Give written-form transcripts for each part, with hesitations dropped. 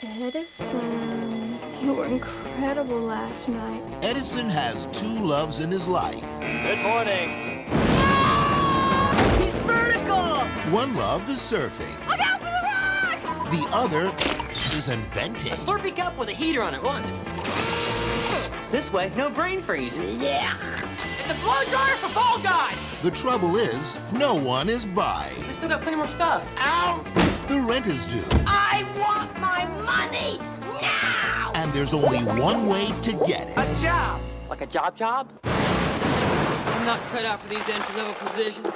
Edison, you were incredible last night. Edison has two loves in his life. Good morning. Ah! He's vertical! One love is surfing. Look out for the rocks! The other is inventing. A Slurpee cup with a heater on it, what? This way, no brain freeze. Yeah! It's a blow dryer for Fall Guys! The trouble is, no one is by. We still got plenty more stuff. Ow! The rent is due. I want my money now! And there's only one way to get it. A job! Like a job? I'm not cut out for these entry-level positions.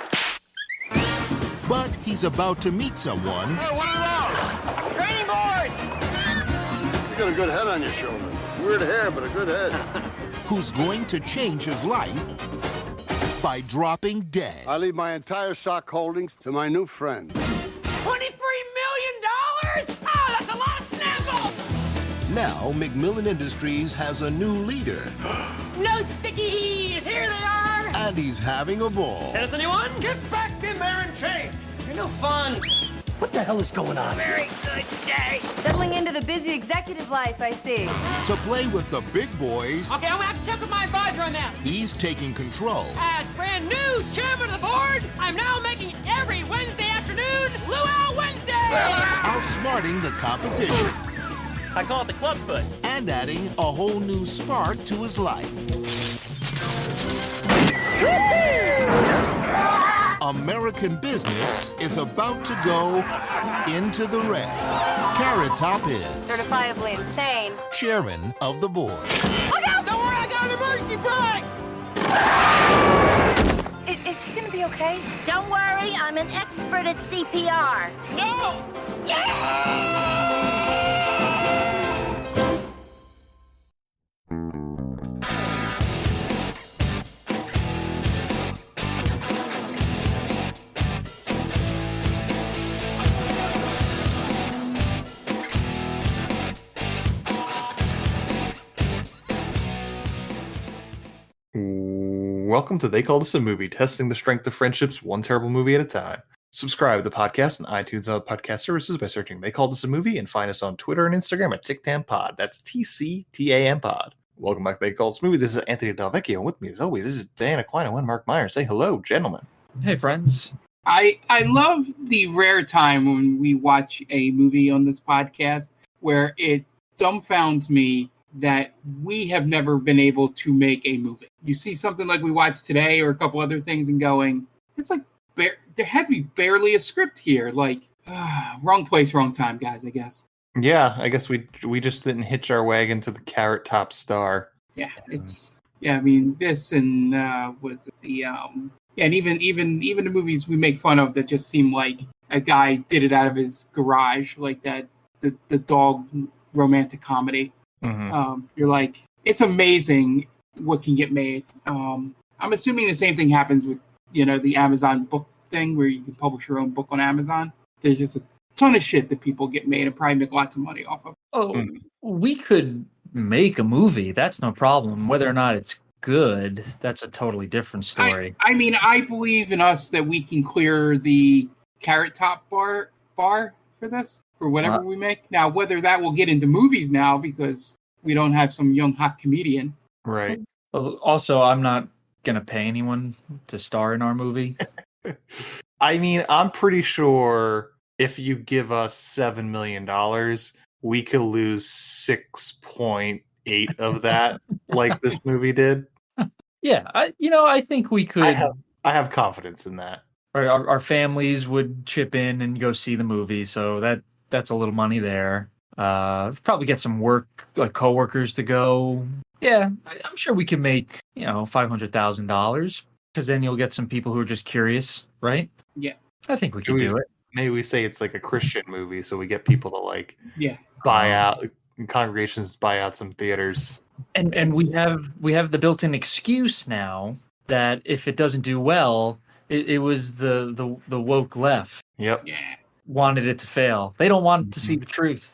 But he's about to meet someone. Hey, what are those? Training boards! You got a good head on your shoulder. Weird hair, but a good head. Who's going to change his life by dropping dead. I leave my entire stock holdings to my new friend. $23 million? Oh, that's a lot of snaffles! Now, McMillan Industries has a new leader. No stickies! Here they are! And he's having a ball. Is anyone? Get back in there and change! You're no fun. What the hell is going on? Very good day. Settling into the busy executive life, I see. To play with the big boys, Okay, I'm gonna have to check with my advisor on that. he's taking control. As brand new chairman of the board, I'm now making every Wednesday afternoon Luau Wednesday! Outsmarting the competition. I call it the club foot. And adding a whole new spark to his life. American business is about to go into the red. Carrot Top is Certifiably insane. chairman of the board. Look out! Don't worry, I got an emergency brake! Is he gonna be okay? Don't worry, I'm an expert at CPR. No! Yeah! Welcome to They Called Us a Movie, testing the strength of friendships one terrible movie at a time. Subscribe to the podcast on iTunes and other podcast services by searching They Called Us a Movie, and find us on Twitter and Instagram at TicTamPod. That's TCTAM Pod. Welcome back to They Called Us a Movie. This is Anthony Delvecchio, and with me as always, this is Dan Aquino and Mark Myers. Say hello, gentlemen. Hey, friends. I love the rare time when we watch a movie on this podcast where it dumbfounds me that we have never been able to make a movie. You see something like we watched today or a couple other things and going, it's like, there had to be barely a script here. Like, wrong place, wrong time, guys, I guess. Yeah, I guess we just didn't hitch our wagon to the Carrot Top star. Yeah, I mean, this and was it the and even the movies we make fun of that just seem like a guy did it out of his garage, like that the dog romantic comedy. Mm-hmm. You're like, it's amazing what can get made. I'm assuming the same thing happens with the Amazon book thing where you can publish your own book on Amazon. There's just a ton of shit that people get made and probably make lots of money off of. Oh, we could make a movie. That's no problem. Whether or not it's good, that's a totally different story. I mean, I believe in us that we can clear the Carrot Top bar for this, for whatever we make. Now, whether that will get into movies now because we don't have some young hot comedian. Right. Also, I'm not going to pay anyone to star in our movie. I mean, I'm pretty sure if you give us $7 million, we could lose 6.8 of that, like this movie did. Yeah, I think we could. I have confidence in that. Our families would chip in and go see the movie, so that's a little money there. Probably get some like coworkers to go. Yeah, I'm sure we can make $500,000 because then you'll get some people who are just curious, right? Yeah, I think we can do it. Maybe we say it's like a Christian movie, so we get people to buy out congregations, buy out some theaters, and we have the built-in excuse now that if it doesn't do well, it was the woke left. Yep. Yeah. Wanted it to fail. They don't want to see the truth.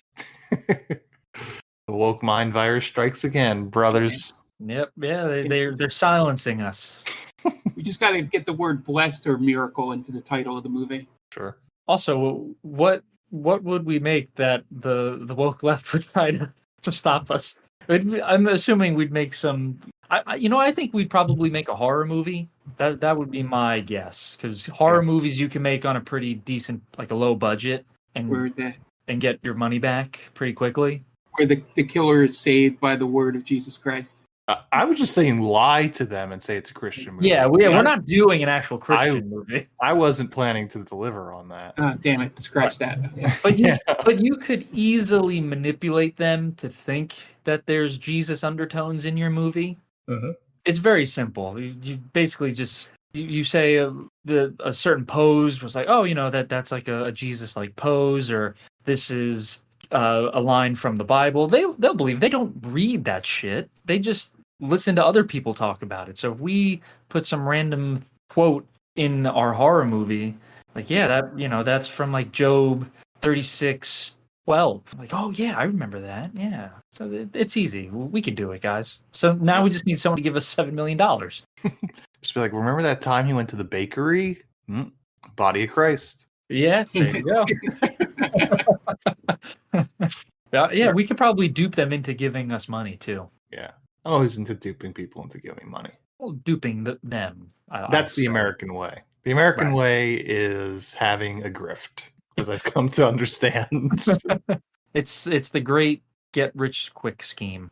The woke mind virus strikes again, brothers. Yep. Yeah, they're silencing us. We just got to get the word blessed or miracle into the title of the movie. Sure. Also, what what would we make that the woke left would try to stop us? I'm assuming we'd make some. I think we'd probably make a horror movie. That would be my guess, because horror movies you can make on a pretty decent, like a low budget, and get your money back pretty quickly. Where the killer is saved by the word of Jesus Christ. I was just saying lie to them and say it's a Christian movie. Yeah, we're not doing an actual Christian movie. I wasn't planning to deliver on that. Oh, damn it. Scratch that. But you could easily manipulate them to think that there's Jesus undertones in your movie. Mm-hmm. It's very simple. You basically just you say a certain pose was like, oh, that's like a Jesus like pose, or this is a line from the Bible. They'll believe. They don't read that shit. They just listen to other people talk about it. So if we put some random quote in our horror movie, like, that's from like Job 36:12. Like, oh yeah, I remember that. Yeah. So it's easy. We can do it, guys. So now we just need someone to give us $7 million. Just be like, remember that time he went to the bakery? Body of Christ. Yeah, there you go. Yeah, we could probably dupe them into giving us money too. Yeah. I'm always into duping people into giving money. Well, duping them. That's the American way. The American way is having a grift, as I've come to understand. It's the great get-rich-quick scheme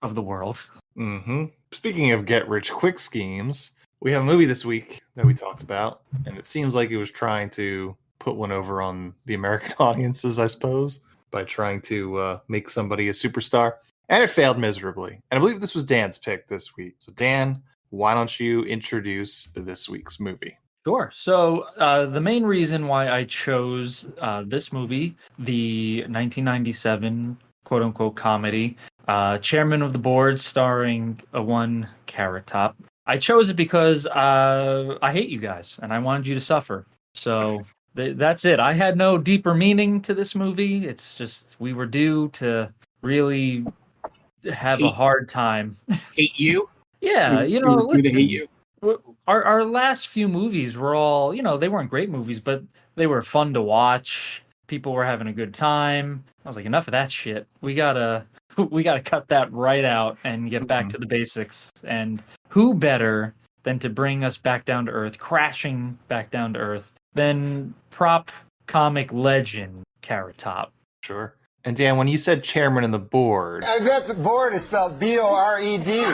of the world. Mm-hmm. Speaking of get-rich-quick schemes, we have a movie this week that we talked about, and it seems like it was trying to put one over on the American audiences, I suppose, by trying to make somebody a superstar. And it failed miserably. And I believe this was Dan's pick this week. So, Dan, why don't you introduce this week's movie? Sure. So the main reason why I chose this movie, the 1997 quote-unquote comedy, Chairman of the Board, starring one Carrot Top, I chose it because I hate you guys, and I wanted you to suffer. So that's it. I had no deeper meaning to this movie. It's just we were due to really have a hard time. Hate you? Yeah, Listen, to hate you. Our last few movies were all, they weren't great movies, but they were fun to watch. People were having a good time. I was like, enough of that shit. We gotta cut that right out and get back to the basics. And who better than to bring us back down to earth, crashing back down to earth, than prop comic legend Carrot Top? Sure. And Dan, when you said chairman of the board, I bet the board is spelled B-O-R-E-D.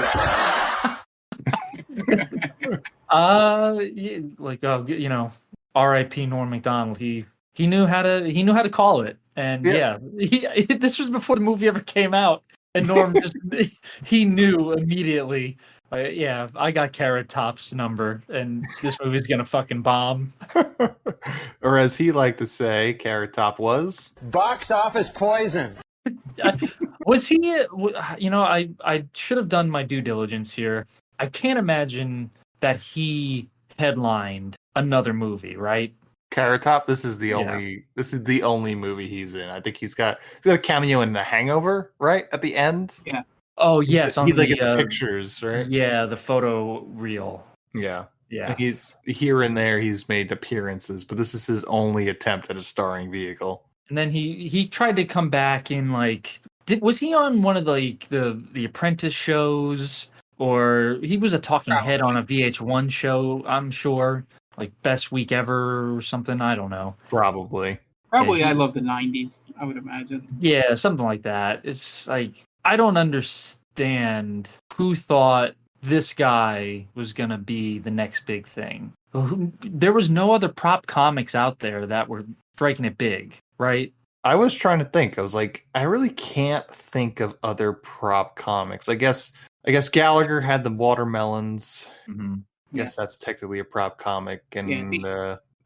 R.I.P. Norm Macdonald. He knew how to call it, and this was before the movie ever came out, and Norm he knew immediately. I got Carrot Top's number, and this movie's gonna fucking bomb. Or as he liked to say, Carrot Top was box office poison. Was he? I should have done my due diligence here. I can't imagine that he headlined another movie, right? Carrot Top. This is the only movie he's in. I think he's got a cameo in The Hangover, right at the end. Yeah. Oh yes, he's like in the pictures, right? Yeah, the photo reel. Yeah. Yeah. He's here and there. He's made appearances, but this is his only attempt at a starring vehicle. And then he tried to come back in was he on one of the Apprentice shows, or he was a talking head on a VH1 show? I'm sure, like Best Week Ever or something. I don't know. Probably. I love the 90s. I would imagine. Yeah, something like that. It's like, I don't understand who thought this guy was going to be the next big thing. There was no other prop comics out there that were striking it big, right? I was trying to think. I was like, I really can't think of other prop comics. I guess Gallagher had the watermelons. Mm-hmm. I guess that's technically a prop comic. And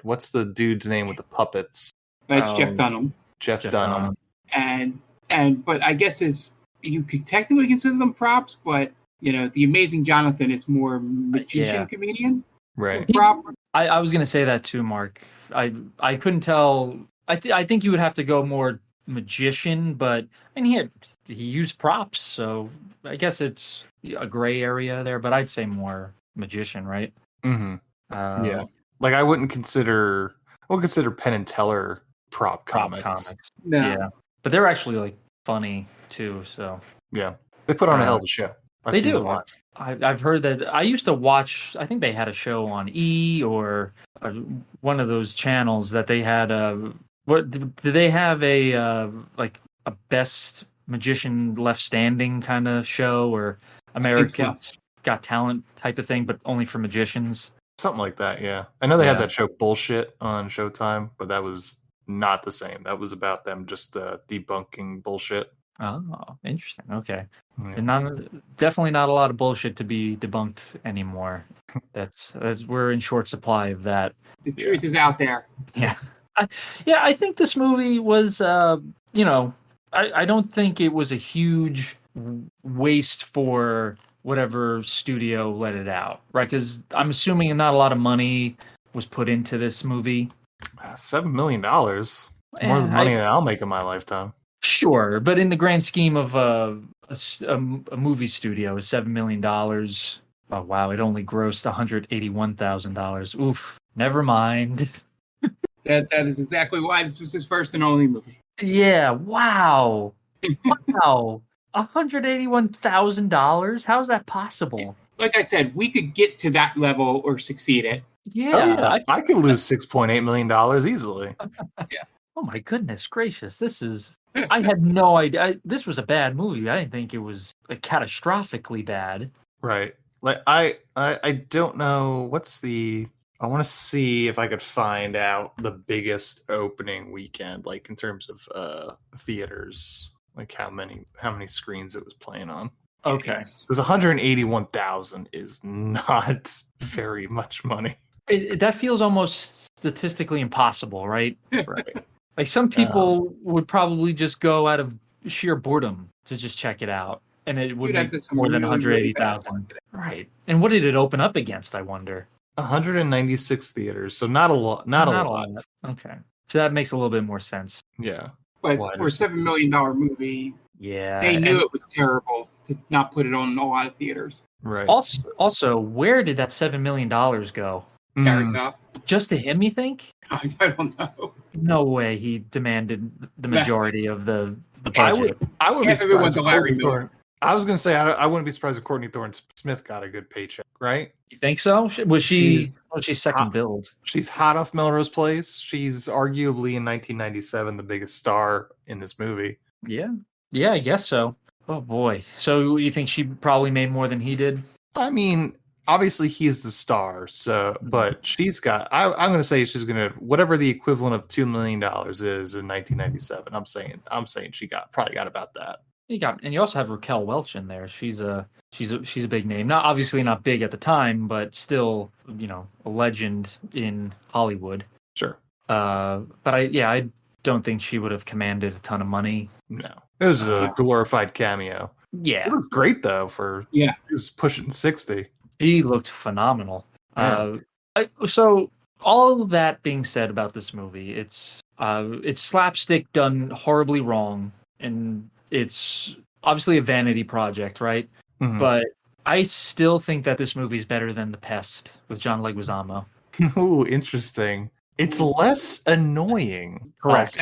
what's the dude's name with the puppets? That's Jeff Dunham. Jeff Dunham. But I guess you could technically consider them props, but the Amazing Jonathan is more magician comedian, right? Prop. I was gonna say that too, Mark. I couldn't tell. I think you would have to go more magician, but he used props, so I guess it's a gray area there. But I'd say more magician, right? Mm-hmm. Like I wouldn't consider Penn and Teller prop comics. No. Yeah, but they're actually like funny too. So Yeah, they put on a hell of a show. they seen do. them live. I've heard that. I used to watch. I think they had a show on E or one of those channels that they had. What did they have like a best magician left standing kind of show or America's Got Talent type of thing, but only for magicians? Something like that. Yeah, I know they had that show Bullshit on Showtime, but that was not the same. That was about them just debunking bullshit. Oh, interesting. Okay. Yeah. And definitely not a lot of bullshit to be debunked anymore. That's we're in short supply of that. The truth is out there. Yeah. I think this movie was I don't think it was a huge waste for whatever studio let it out, right? Because I'm assuming not a lot of money was put into this movie. $7 million. More than money that I'll make in my lifetime. Sure, but in the grand scheme of a movie studio, is $7 million. Oh wow, it only grossed $181,000. Oof, never mind. That is exactly why this was his first and only movie. Yeah, wow, wow, $181,000. How is that possible? Like I said, we could get to that level or succeed it. Yeah, I could lose $6.8 million easily. Yeah. Oh my goodness gracious, this is. I had no idea. This was a bad movie. I didn't think it was like catastrophically bad. Right. Like I don't know what's the. I want to see if I could find out the biggest opening weekend, like in terms of theaters, like how many screens it was playing on. Okay. Because 181,000 is not very much money. That feels almost statistically impossible, right? Right. Like some people would probably just go out of sheer boredom to just check it out, and it would make more than 180,000. Right. And what did it open up against? I wonder. 196 theaters, so not a lot. Not a lot. Okay, so that makes a little bit more sense. Yeah. But for a $7 million movie, yeah, they knew it was terrible to not put it on a lot of theaters. Right. Also, where did that $7 million go? Carrot Top. Just to him, you think? I don't know. No way. He demanded the majority of the budget. I would be surprised if Courtney Thorne. I was going to say I wouldn't be surprised if Courtney Thorne-Smith got a good paycheck, right? You think so? Was she second billed? She's hot off Melrose Place. She's arguably in 1997 the biggest star in this movie. Yeah, I guess so. Oh boy. So you think she probably made more than he did? I mean, obviously he's the star, so but she's got. I'm going to say she's going to whatever the equivalent of $2 million is in 1997. I'm saying she probably got about that. And you also have Raquel Welch in there. She's a big name. Not obviously not big at the time, but still, a legend in Hollywood. Sure. But I don't think she would have commanded a ton of money. No, it was a glorified cameo. Yeah, it looks great though. She was pushing 60. She looked phenomenal. Yeah. So all that being said about this movie, it's slapstick done horribly wrong, and it's obviously a vanity project, right? Mm-hmm. But I still think that this movie is better than The Pest with John Leguizamo. Ooh, interesting. It's less annoying. Correct.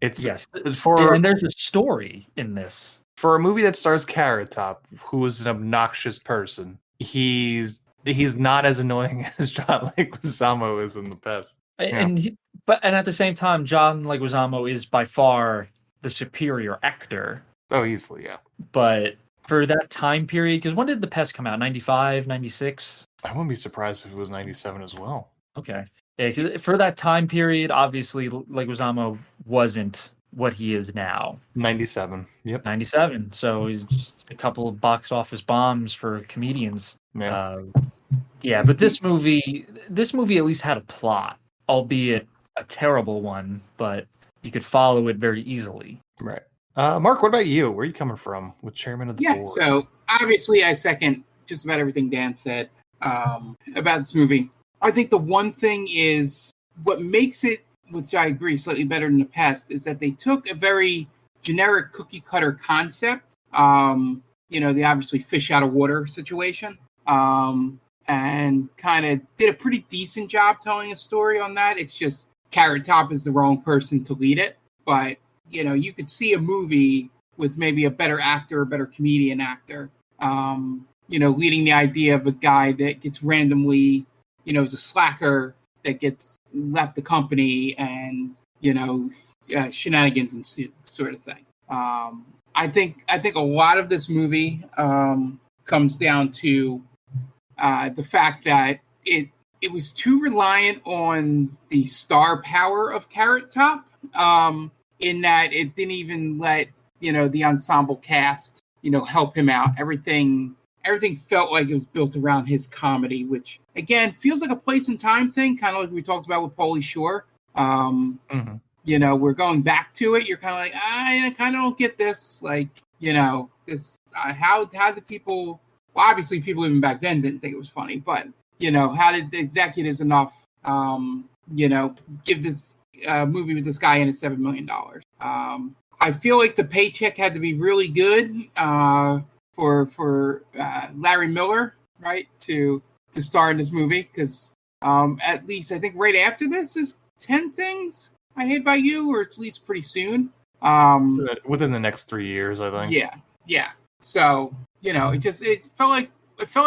It's and there's a story in this. For a movie that stars Carrot Top, who is an obnoxious person, he's not as annoying as John Leguizamo is in The Pest. And at the same time, John Leguizamo is by far the superior actor. Oh, easily, yeah. But for that time period, because when did The Pest come out? 95, 96? I wouldn't be surprised if it was 97 as well. Okay. Yeah, 'cause for that time period, obviously, Leguizamo wasn't what he is now. 97. Yep. 97. So he's just a couple of box office bombs for comedians. Yeah. But this movie at least had a plot, albeit a terrible one, but you could follow it very easily. Right. Mark, what about you? Where are you coming from with Chairman of the Board? So obviously I second just about everything Dan said about this movie. I think the one thing is what makes it, which I agree, slightly better than The Pest, is that they took a very generic cookie cutter concept, the obviously fish out of water situation, and kind of did a pretty decent job telling a story on that. It's just Carrot Top is the wrong person to lead it, but you could see a movie with maybe a better actor, a better comedian actor, leading the idea of a guy that gets randomly, is a slacker that gets left the company and, shenanigans ensue, sort of thing. I think a lot of this movie comes down to the fact that it was too reliant on the star power of Carrot Top, in that it didn't even let the ensemble cast help him out. Everything felt like it was built around his comedy, which again feels like a place and time thing, kind of like we talked about with Pauly Shore. We're going back to it. You're kind of like, I kind of don't get this. Like, this how did people? Well, obviously, people even back then didn't think it was funny, but how did the executives enough, give this movie with this guy in at $7 million? I feel like the paycheck had to be really good for Larry Miller, right, to star in this movie, because at least I think right after this is 10 Things I Hate About You, or it's at least pretty soon. Within the next 3 years, I think. Yeah. So it felt like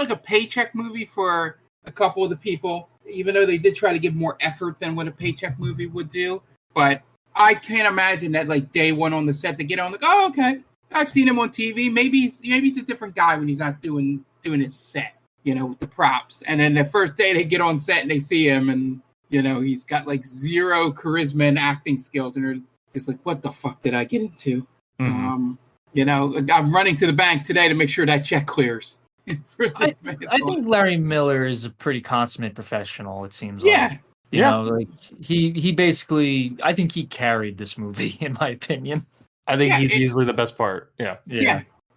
a paycheck movie for a couple of the people, even though they did try to give more effort than what a paycheck movie would do. But I can't imagine that like day one on the set to get on like, oh, okay, I've seen him on TV. Maybe he's a different guy when he's not doing his set, with the props. And then the first day they get on set and they see him and he's got like zero charisma and acting skills, and they're just like, what the fuck did I get into? I'm running to the bank today to make sure that check clears. I think Larry Miller is a pretty consummate professional, it seems like. Like he basically, I think he carried this movie, in my opinion. I think he's easily the best part. Yeah.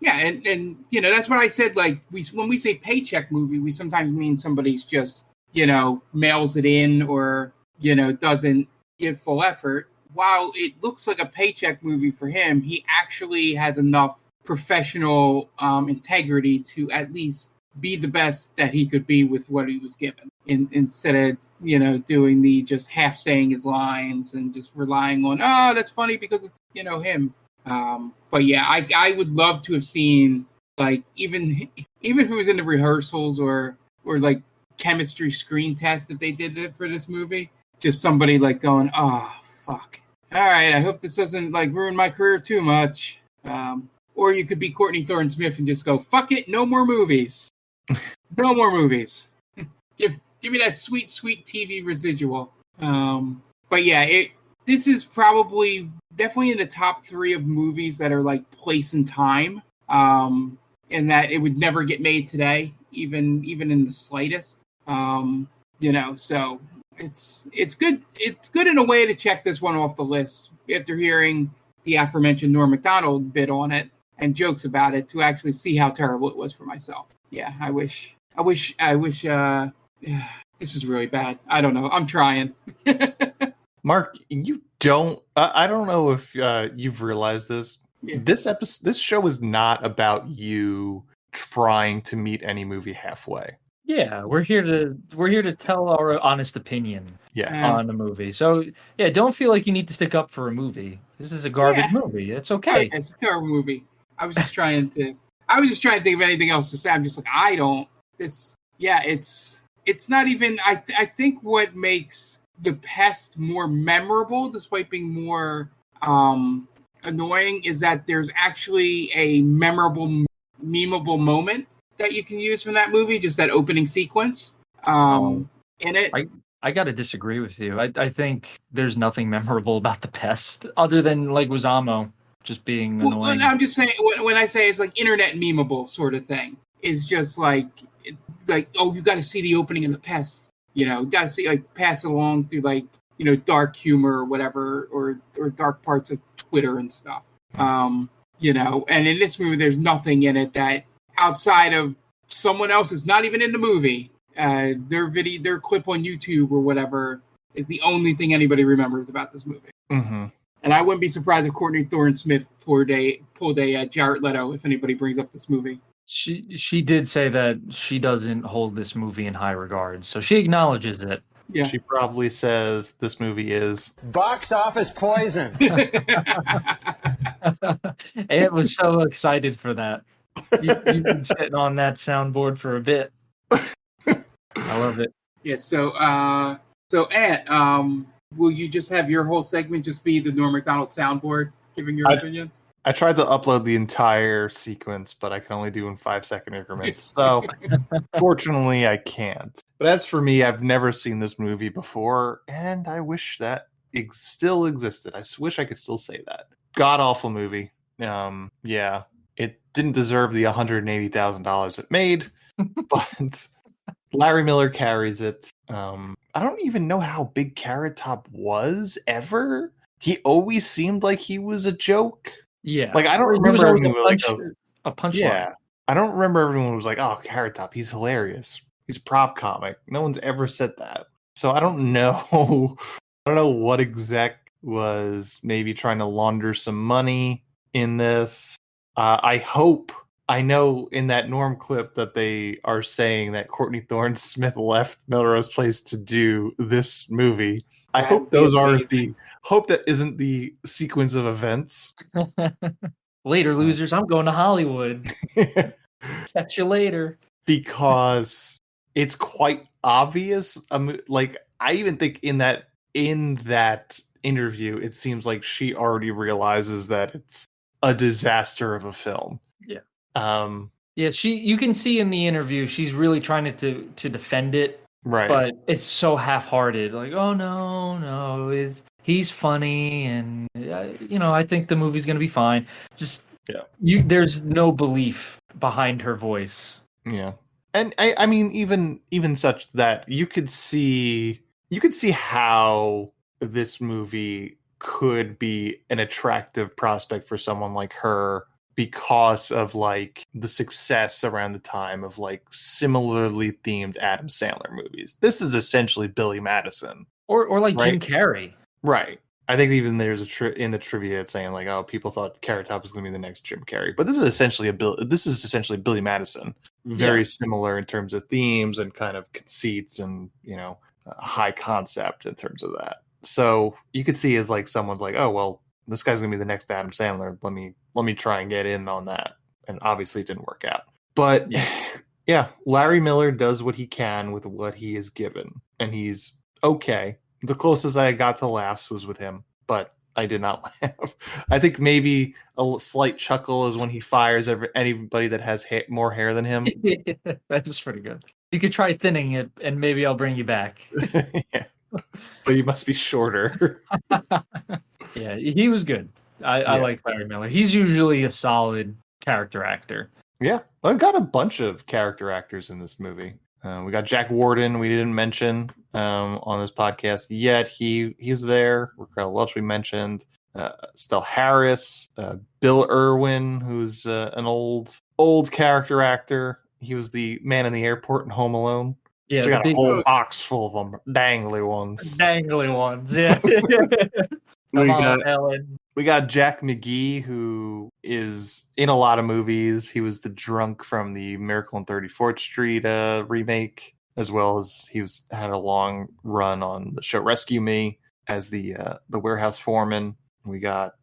And that's what I said. Like when we say paycheck movie, we sometimes mean somebody's just mails it in or doesn't give full effort. While it looks like a paycheck movie for him, he actually has enough professional integrity to at least be the best that he could be with what he was given, instead of doing the just half saying his lines and just relying on, oh, that's funny because it's him. But yeah, I would love to have seen, like, even if it was in the rehearsals or like chemistry screen test that they did it for this movie, just somebody like going, oh fuck, all right, I hope this doesn't like ruin my career too much. Or you could be Courtney Thorne-Smith and just go, fuck it, no more movies. No more movies. Give me that sweet, sweet TV residual. But yeah, this is probably definitely in the top 3 of movies that are like place and time. And that it would never get made today, even in the slightest. So it's good. It's good in a way to check this one off the list after hearing the aforementioned Norm Macdonald bit on it and jokes about it, to actually see how terrible it was for myself. Yeah, I wish this was really bad. I don't know. I'm trying. Mark, I don't know if you've realized this. Yeah. This show is not about you trying to meet any movie halfway. Yeah, we're here to tell our honest opinion on the movie. So yeah, don't feel like you need to stick up for a movie. This is a garbage movie. It's okay. It's a terrible movie. I was just trying to think of anything else to say. I'm just like, it's not even, I think what makes The Pest more memorable, despite being more annoying, is that there's actually a memorable, memeable moment that you can use from that movie, just that opening sequence in it. I got to disagree with you. I think there's nothing memorable about The Pest other than Leguizamo just being annoying. Well, I'm just saying, when I say it's like internet memeable sort of thing, is just like, oh, you got to see the opening of The Pest. Got to see, like, pass it along through, like, dark humor or whatever, or dark parts of Twitter and stuff. And in this movie, there's nothing in it that, outside of someone else is not even in the movie, their clip on YouTube or whatever is the only thing anybody remembers about this movie. Mm-hmm. And I wouldn't be surprised if Courtney Thorne-Smith pulled a Jared Leto if anybody brings up this movie. She did say that she doesn't hold this movie in high regard, so she acknowledges it. Yeah. She probably says this movie is Box office poison. It was so excited for that. You've been sitting on that soundboard for a bit. I love it. Yeah. So Ed, will you just have your whole segment just be the Norm Macdonald soundboard giving your opinion? I tried to upload the entire sequence, but I can only do in 5-second increments. So fortunately, I can't. But as for me, I've never seen this movie before, and I wish that it still existed. I wish I could still say that. God awful movie. Yeah, it didn't deserve the $180,000 it made, but Larry Miller carries it. I don't even know how big Carrot Top was ever. He always seemed like he was a joke. Yeah. Like I don't He was remember always everyone a punchline. Yeah. I don't remember everyone was like, "Oh, Carrot Top, he's hilarious. He's a prop comic." No one's ever said that. So I don't know. I don't know what exec was maybe trying to launder some money in this. I know in that Norm clip that they are saying that Courtney Thorne-Smith left Melrose Place to do this movie. I hope those aren't hope that isn't the sequence of events. Later, losers. I'm going to Hollywood. Catch you later. Because it's quite obvious. Like I even think in that interview, it seems like she already realizes that it's a disaster of a film. Yeah. Yeah. You can see in the interview she's really trying to defend it. Right. But it's so half-hearted. Like, oh no, he's funny, and I think the movie's gonna be fine. Just there's no belief behind her voice. Yeah, and I mean, even such that you could see how this movie could be an attractive prospect for someone like her because of like the success around the time of like similarly themed Adam Sandler movies. This is essentially Billy Madison, or like right? Jim Carrey, right? I think even there's in the trivia it's saying like, oh, people thought Carrot Top was going to be the next Jim Carrey, but this is essentially Billy Madison. Very similar in terms of themes and kind of conceits and high concept in terms of that. So you could see as like someone's like, oh well, this guy's gonna be the next Adam Sandler. Let me try and get in on that. And obviously it didn't work out. But yeah, Larry Miller does what he can with what he is given, and he's okay. The closest I got to laughs was with him, but I did not laugh. I think maybe a slight chuckle is when he fires anybody that has more hair than him. That is pretty good. You could try thinning it, and maybe I'll bring you back. Yeah. But you must be shorter. Yeah, he was good. I like Larry Miller. He's usually a solid character actor. Yeah, I've got a bunch of character actors in this movie. We got Jack Warden, we didn't mention on this podcast yet. He's there. Raquel Welch we mentioned. Stell Harris, Bill Irwin, who's an old character actor. He was the man in the airport in Home Alone. Yeah, I got a whole box full of them, dangly ones. Yeah. We got Jack McGee, who is in a lot of movies. He was the drunk from the Miracle on 34th Street remake, as well as had a long run on the show Rescue Me as the warehouse foreman. We got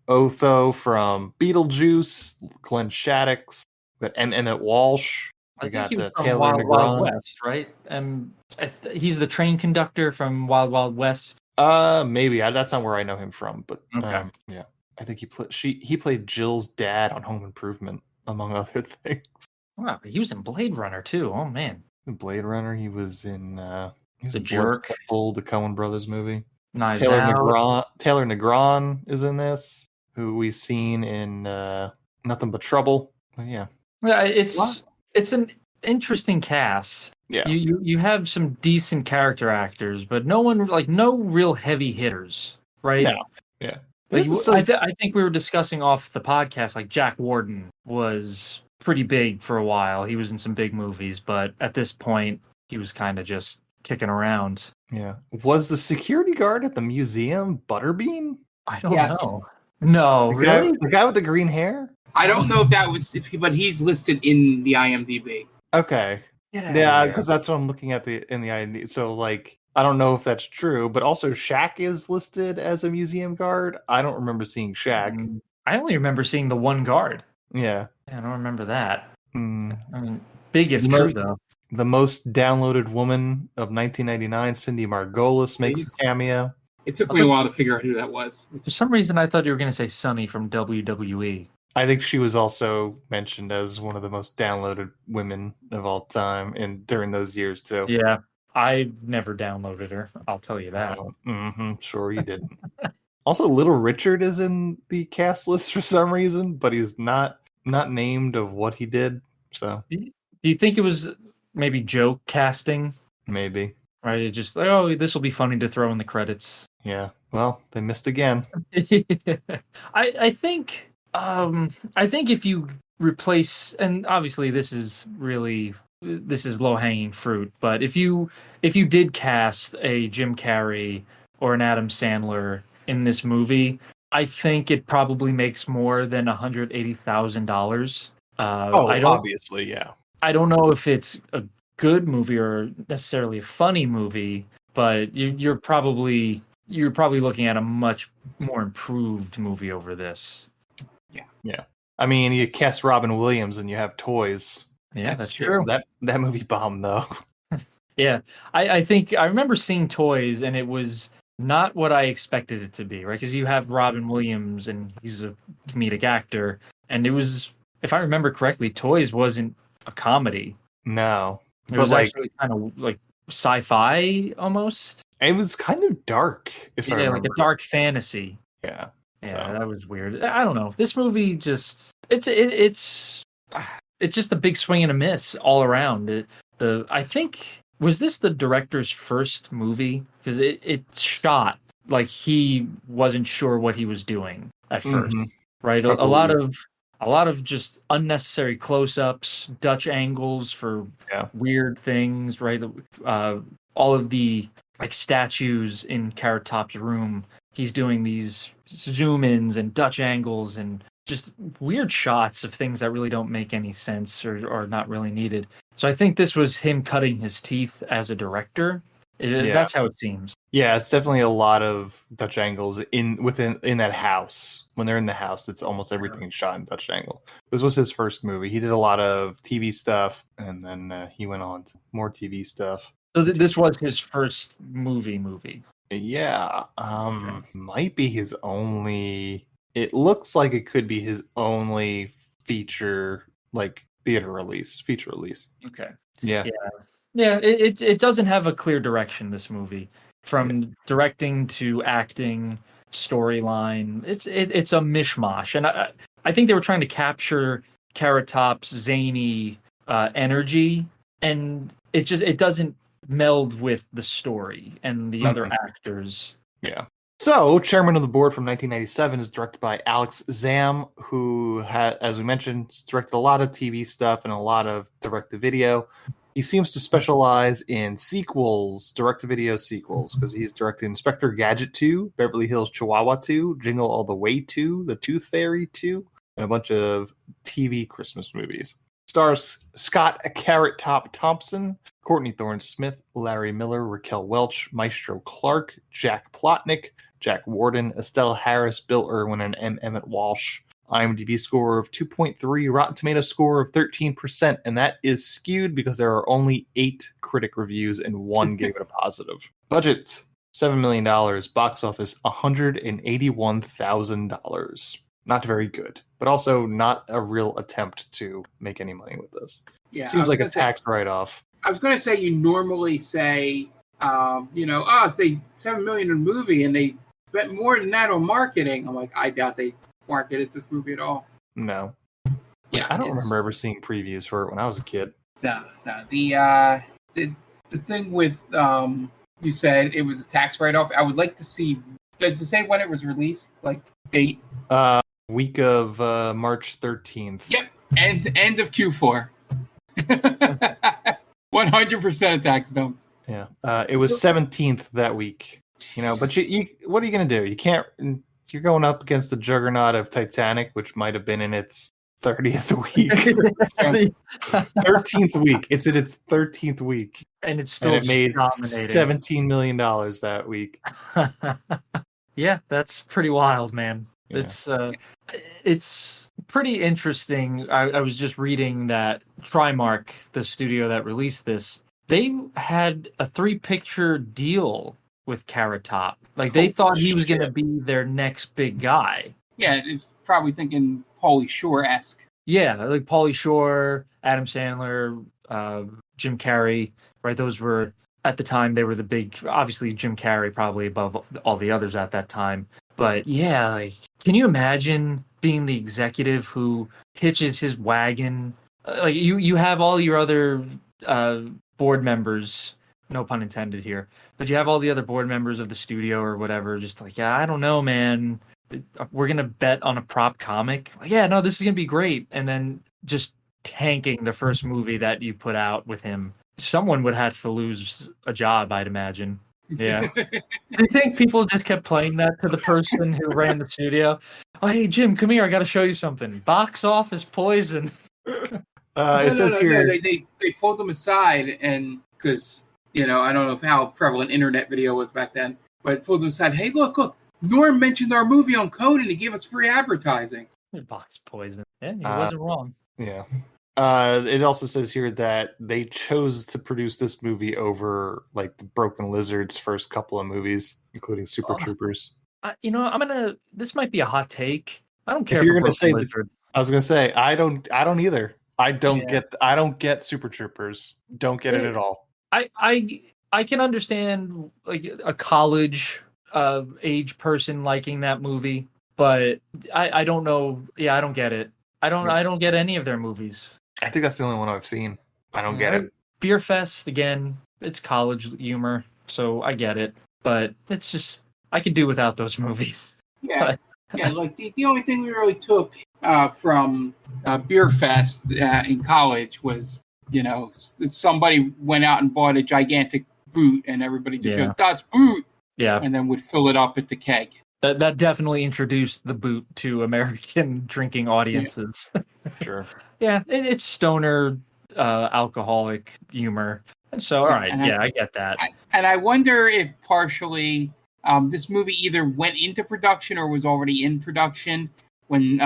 Otho from Beetlejuice, Glenn Shaddix. We got Emmett Walsh. We got Taylor Wild, Negron. Wild West, right? He's the train conductor from Wild Wild West. Maybe that's not where I know him from, but okay. Yeah, I think he played Jill's dad on Home Improvement, among other things. Wow, he was in Blade Runner too. Oh man, in Blade Runner, he was in The Jerk, the Coen Brothers movie. Taylor Negron is in this, who we've seen in Nothing But Trouble. But yeah, it's an interesting cast. Yeah, you have some decent character actors, but no real heavy hitters, right? Yeah. I think we were discussing off the podcast, like Jack Warden was pretty big for a while. He was in some big movies, but at this point, he was kind of just kicking around. Yeah. Was the security guard at the museum Butterbean? I don't know. No, really? The guy with the green hair? I don't know if that was, but he's listed in the IMDb. Okay. Yeah, because that's what I'm looking at in the ID. So like, I don't know if that's true, but also Shaq is listed as a museum guard. I don't remember seeing Shaq. I only remember seeing the one guard. Yeah. I don't remember that. Mm. I mean, big if The true though. The most downloaded woman of 1999, Cindy Margolis, makes a cameo. It took me a while to figure out who that was. For some reason, I thought you were going to say Sunny from WWE. I think she was also mentioned as one of the most downloaded women of all time, and during those years too. Yeah, I never downloaded her. I'll tell you that. Sure you didn't. Also, Little Richard is in the cast list for some reason, but he's not named of what he did. So, do you think it was maybe joke casting? Maybe. Right? It just like, oh, this will be funny to throw in the credits. Yeah. Well, they missed again. I think if you replace, and obviously this is low hanging fruit, but if you did cast a Jim Carrey or an Adam Sandler in this movie, I think it probably makes more than $180,000. Obviously, yeah. I don't know if it's a good movie or necessarily a funny movie, but you're probably looking at a much more improved movie over this. Yeah. I mean, you cast Robin Williams and you have toys. Yeah, that's true. That movie bombed though. Yeah, I think I remember seeing Toys, and it was not what I expected it to be, right? Because you have Robin Williams, and he's a comedic actor, and it was, if I remember correctly, Toys wasn't a comedy. No, it was actually kind of like sci-fi almost. It was kind of dark, if I remember. Like a dark fantasy. Yeah. Yeah, that was weird. I don't know. This movie just it's just a big swing and a miss all around. I think, was this the director's first movie? Because it shot like he wasn't sure what he was doing at first, right? A lot of just unnecessary close-ups, Dutch angles for weird things, right? All of the like statues in Carrot Top's room, he's doing these zoom-ins and Dutch angles and just weird shots of things that really don't make any sense or are not really needed. So I think this was him cutting his teeth as a director. That's how it seems. Yeah, it's definitely a lot of Dutch angles in that house. When they're in the house, it's almost everything shot in Dutch angle. This was his first movie. He did a lot of TV stuff, and then he went on to more TV stuff. So this was his first movie. Yeah, might be his only. It looks like it could be his only feature release. Okay. Yeah. It doesn't have a clear direction. This movie, from directing to acting, storyline, it's a mishmash, and I think they were trying to capture Carrot Top's zany energy, and it doesn't meld with the story and the other actors. Yeah. So, Chairman of the Board from 1997 is directed by Alex Zam, who had, as we mentioned, directed a lot of TV stuff and a lot of direct-to-video. He seems to specialize in sequels, direct-to-video sequels, because he's directed Inspector Gadget 2, Beverly Hills Chihuahua 2, Jingle All the Way 2, The Tooth Fairy 2, and a bunch of TV Christmas movies. Stars Scott Carrot Top Thompson, Courtney Thorne-Smith, Larry Miller, Raquel Welch, Maestro Clark, Jack Plotnick, Jack Warden, Estelle Harris, Bill Irwin, and M. Emmett Walsh. IMDb score of 2.3, Rotten Tomatoes score of 13%, and that is skewed because there are only 8 critic reviews and 1 gave it a positive. Budget, $7 million. Box office, $181,000. Not very good, but also not a real attempt to make any money with this. Yeah, seems like a tax write-off. I was going to say, you normally say, they $7 million in a movie and they spent more than that on marketing. I'm like, I doubt they marketed this movie at all. No. Yeah, I don't remember ever seeing previews for it when I was a kid. No. The thing with you said it was a tax write-off. I would like to see. Does it say when it was released? Like date? Week of March 13th. Yep. End of Q4. 100% a tax dump. Yeah. It was 17th that week. But you what are you going to do? You can't. You're going up against the juggernaut of Titanic, which might have been in its 30th week. 13th week. It's in its 13th week. And it's still it made dominating. $17 million that week. Yeah, that's pretty wild, man. Yeah. It's pretty interesting. I was just reading that Trimark, the studio that released this, they had a 3-picture deal with Carrot Top. Like they thought he was going to be their next big guy. Yeah, it's probably thinking Pauly Shore-esque. Yeah, like Pauly Shore, Adam Sandler, Jim Carrey, right? Those were, at the time, they were the big, obviously Jim Carrey probably above all the others at that time. But yeah, like, can you imagine being the executive who hitches his wagon? Like you have all your other board members, no pun intended here, but you have all the other board members of the studio or whatever, just like, yeah, I don't know, man. We're going to bet on a prop comic. Yeah, no, this is going to be great. And then just tanking the first movie that you put out with him. Someone would have to lose a job, I'd imagine. Yeah. Do you think people just kept playing that to the person who ran the studio? Oh, hey, Jim, come here. I got to show you something. Box office poison. It says here. No, they pulled them aside, and because, I don't know how prevalent internet video was back then, but pulled them aside. Hey, look. Norm mentioned our movie on Conan. He gave us free advertising. Box poison. Yeah, he wasn't wrong. Yeah. It also says here that they chose to produce this movie over like the Broken Lizard's first couple of movies, including Super Troopers. This might be a hot take. I don't care if you're going to say Lizard. I was going to say I don't either. I don't get Super Troopers. Don't get it at all. I can understand like a college age person liking that movie, but I don't know. Yeah, I don't get it. I don't get any of their movies. I think that's the only one I've seen. I don't get it. Beer Fest, again, it's college humor, so I get it. But it's just, I could do without those movies. Yeah, like the only thing we really took from Beer Fest in college was, somebody went out and bought a gigantic boot, and everybody just showed, "Das Boot!" Yeah. And then would fill it up at the keg. That definitely introduced the boot to American drinking audiences. Yeah. Sure. Yeah, it's stoner, alcoholic humor. And so, all right, I get that. I wonder if partially this movie either went into production or was already in production when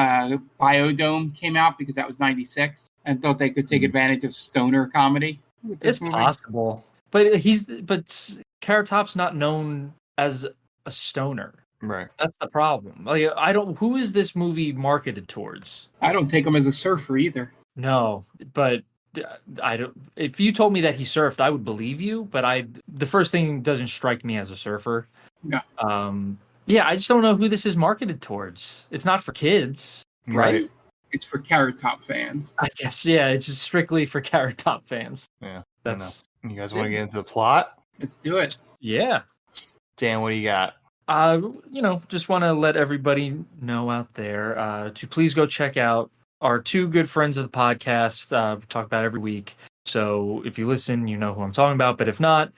Biodome came out, because that was 96, and thought they could take advantage of stoner comedy. It's movie. Possible. But Carrot Top's not known as a stoner. Right. That's the problem. Like, who is this movie marketed towards? I don't take him as a surfer either. No, but I don't. If you told me that he surfed, I would believe you. But the first thing doesn't strike me as a surfer. Yeah. Yeah, I just don't know who this is marketed towards. It's not for kids, right? It's for Carrot Top fans. I guess. Yeah, it's just strictly for Carrot Top fans. Yeah. That's. You guys want to get into the plot? Let's do it. Yeah. Dan, what do you got? Just want to let everybody know out there to please go check out our two good friends of the podcast. We talk about every week. So if you listen, you know who I'm talking about. But if not,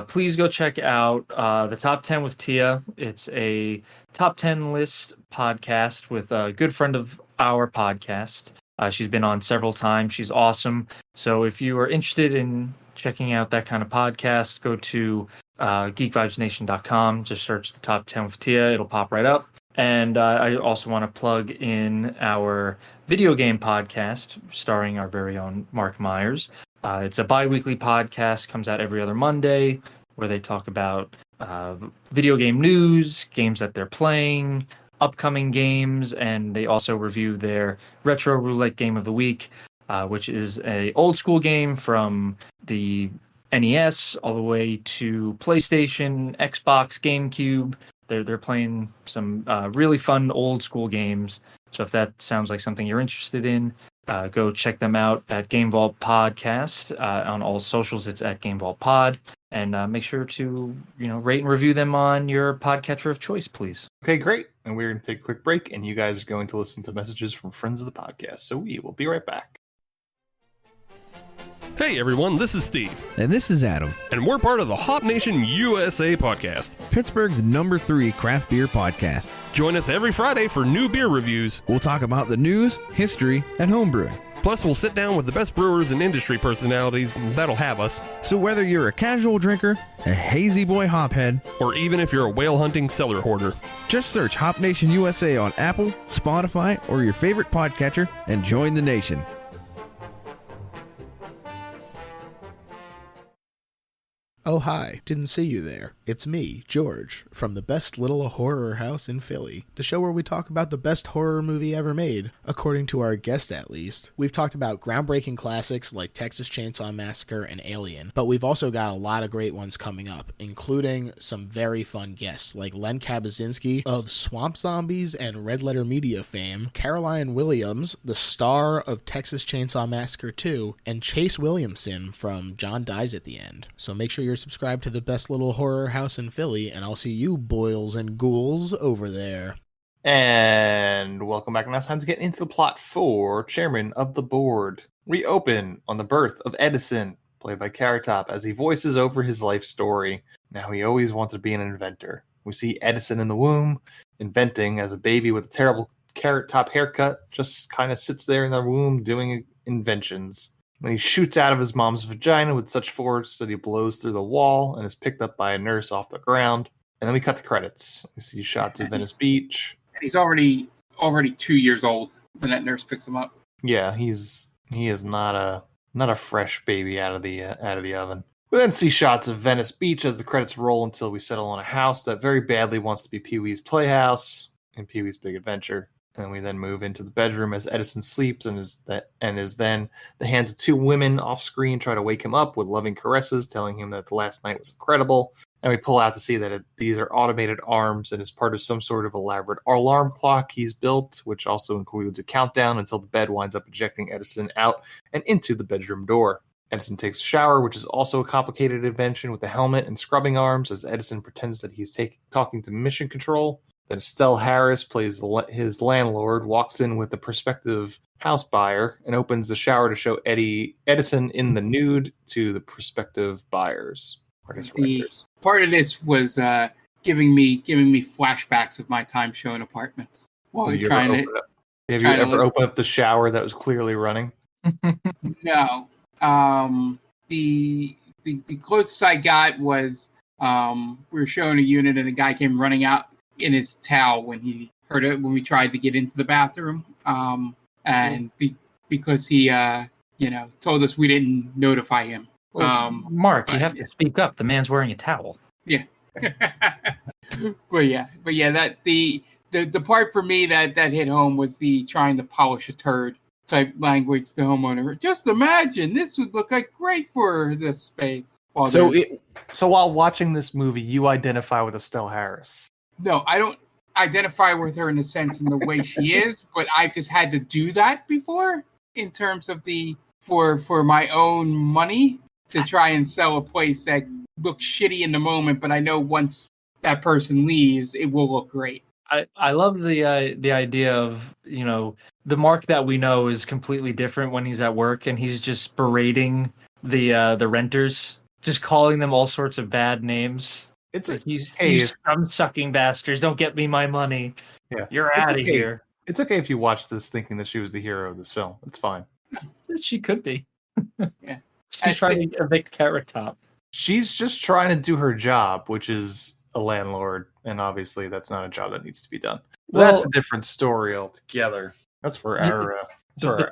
please go check out the Top 10 with Tia. It's a top 10 list podcast with a good friend of our podcast. She's been on several times. She's awesome. So if you are interested in checking out that kind of podcast, go to geekvibesnation.com. Just search the Top 10 with Tia. It'll pop right up. And I also want to plug in our video game podcast starring our very own Mark Myers. It's a bi-weekly podcast, comes out every other Monday, where they talk about video game news, games that they're playing, upcoming games, and they also review their Retro Roulette Game of the Week, which is a old school game from the NES all the way to PlayStation, Xbox, GameCube. They're playing some really fun old school games. So if that sounds like something you're interested in, go check them out at Game Vault Podcast. On all socials, it's at Game Vault Pod. And make sure to rate and review them on your podcatcher of choice, please. Okay, great. And we're going to take a quick break, and you guys are going to listen to messages from friends of the podcast. So we will be right back. Hey everyone, this is Steve. And this is Adam. And we're part of the Hop Nation USA podcast, Pittsburgh's #3 craft beer podcast. Join us every Friday for new beer reviews. We'll talk about the news, history, and homebrewing. Plus, we'll sit down with the best brewers and industry personalities that'll have us. So whether you're a casual drinker, a hazy boy hophead, or even if you're a whale hunting cellar hoarder, just search Hop Nation USA on Apple, Spotify, or your favorite podcatcher and join the nation. Oh, hi, didn't see you there. It's me, George, from the best little horror house in Philly, the show where we talk about the best horror movie ever made, according to our guest at least. We've talked about groundbreaking classics like Texas Chainsaw Massacre and Alien, but we've also got a lot of great ones coming up, including some very fun guests like Len Kabaczynski of Swamp Zombies and Red Letter Media fame, Caroline Williams, the star of Texas Chainsaw Massacre 2, and Chase Williamson from John Dies at the End. So make sure you're subscribed to the best little horror house in Philly, and I'll see you boils and ghouls over there. And welcome back. Now it's time to get into the plot for Chairman of the Board. We open on the birth of Edison, played by Carrot Top, as he voices over his life story. Now he always wanted to be an inventor. We see Edison in the womb, inventing as a baby with a terrible Carrot Top haircut, just kind of sits there in the womb doing inventions. When he shoots out of his mom's vagina with such force that he blows through the wall and is picked up by a nurse off the ground. And then we cut the credits. We see shots of Venice Beach. And he's already 2 years old when that nurse picks him up. Yeah, he is not a fresh baby out of the oven. We then see shots of Venice Beach as the credits roll until we settle on a house that very badly wants to be Pee-wee's Playhouse in Pee-wee's Big Adventure. And we then move into the bedroom as Edison sleeps and is then the hands of two women off screen try to wake him up with loving caresses, telling him that the last night was incredible. And we pull out to see that these are automated arms and is part of some sort of elaborate alarm clock he's built, which also includes a countdown until the bed winds up ejecting Edison out and into the bedroom door. Edison takes a shower, which is also a complicated invention with a helmet and scrubbing arms, as Edison pretends that he's talking to Mission Control. Then Estelle Harris plays his landlord, walks in with the prospective house buyer, and opens the shower to show Edison in the nude to the prospective buyers. Part of this was giving me flashbacks of my time showing apartments. Have you ever opened up the shower that was clearly running? No. The closest I got was we were showing a unit and a guy came running out in his towel when he heard it when we tried to get into the bathroom, because he told us we didn't notify him. Mark, you have to speak up. The man's wearing a towel. Yeah. but yeah, that the part for me that hit home was the trying to polish a turd type language to homeowner. Just imagine this would look like great for this space. So while watching this movie, you identify with Estelle Harris. No, I don't identify with her in the sense in the way she is, but I've just had to do that before in terms of for my own money to try and sell a place that looks shitty in the moment, but I know once that person leaves, it will look great. I love the idea of, the Mark that we know is completely different when he's at work, and he's just berating the renters, just calling them all sorts of bad names. You scum-sucking bastards! Don't get me my money. Yeah, you're out of here. It's okay if you watch this thinking that she was the hero of this film. It's fine. She could be. Yeah, she's trying to evict Carrot Top. She's just trying to do her job, which is a landlord, and obviously that's not a job that needs to be done. Well, that's a different story altogether. That's for our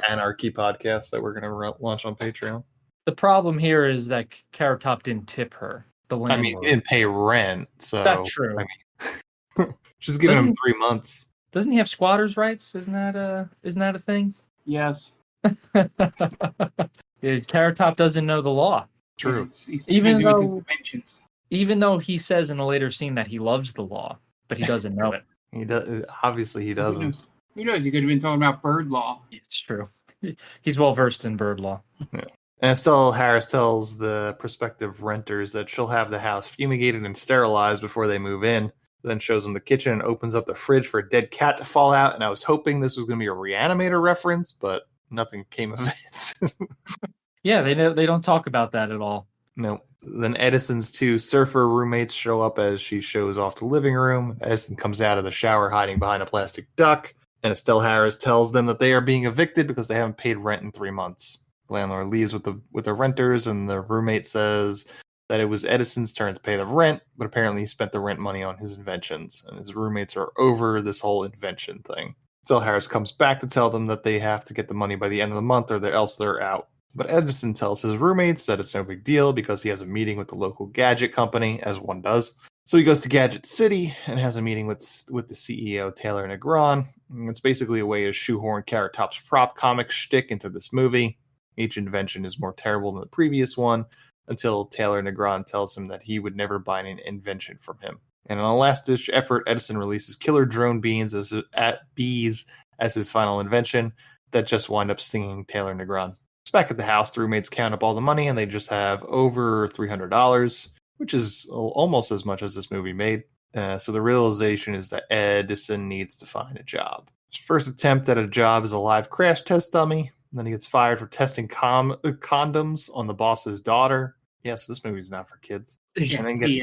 anarchy podcast that we're going to launch on Patreon. The problem here is that Carrot Top didn't tip her. The landlord. I mean, he didn't pay rent, so that's true. I mean, she's giving him 3 months. Doesn't he have squatters' rights? Isn't that a thing? Yes. Carrot Top doesn't know the law. True. He's even with his inventions. Even though he says in a later scene that he loves the law, but he doesn't know it. He does. Obviously, he doesn't. Who knows? He could have been talking about bird law. It's true. He's well versed in bird law. Yeah. And Estelle Harris tells the prospective renters that she'll have the house fumigated and sterilized before they move in. Then shows them the kitchen and opens up the fridge for a dead cat to fall out. And I was hoping this was going to be a Reanimator reference, but nothing came of it. Yeah, they don't talk about that at all. No. Then Edison's two surfer roommates show up as she shows off the living room. Edison comes out of the shower hiding behind a plastic duck, and Estelle Harris tells them that they are being evicted because they haven't paid rent in 3 months. The landlord leaves with the renters, and the roommate says that it was Edison's turn to pay the rent, but apparently he spent the rent money on his inventions, and his roommates are over this whole invention thing. Estelle Harris comes back to tell them that they have to get the money by the end of the month or else they're out. But Edison tells his roommates that it's no big deal because he has a meeting with the local gadget company, as one does. So he goes to Gadget City and has a meeting with the CEO, Taylor Negron. And it's basically a way to shoehorn Carrot Top's prop comic shtick into this movie. Each invention is more terrible than the previous one, until Taylor Negron tells him that he would never buy an invention from him. And in a last-ditch effort, Edison releases killer drone bees as his final invention that just wind up stinging Taylor Negron. Back at the house, the roommates count up all the money, and they just have over $300, which is almost as much as this movie made. So the realization is that Edison needs to find a job. His first attempt at a job is a live crash test dummy. And then he gets fired for testing condoms on the boss's daughter. Yes, this movie's not for kids. Yeah, and then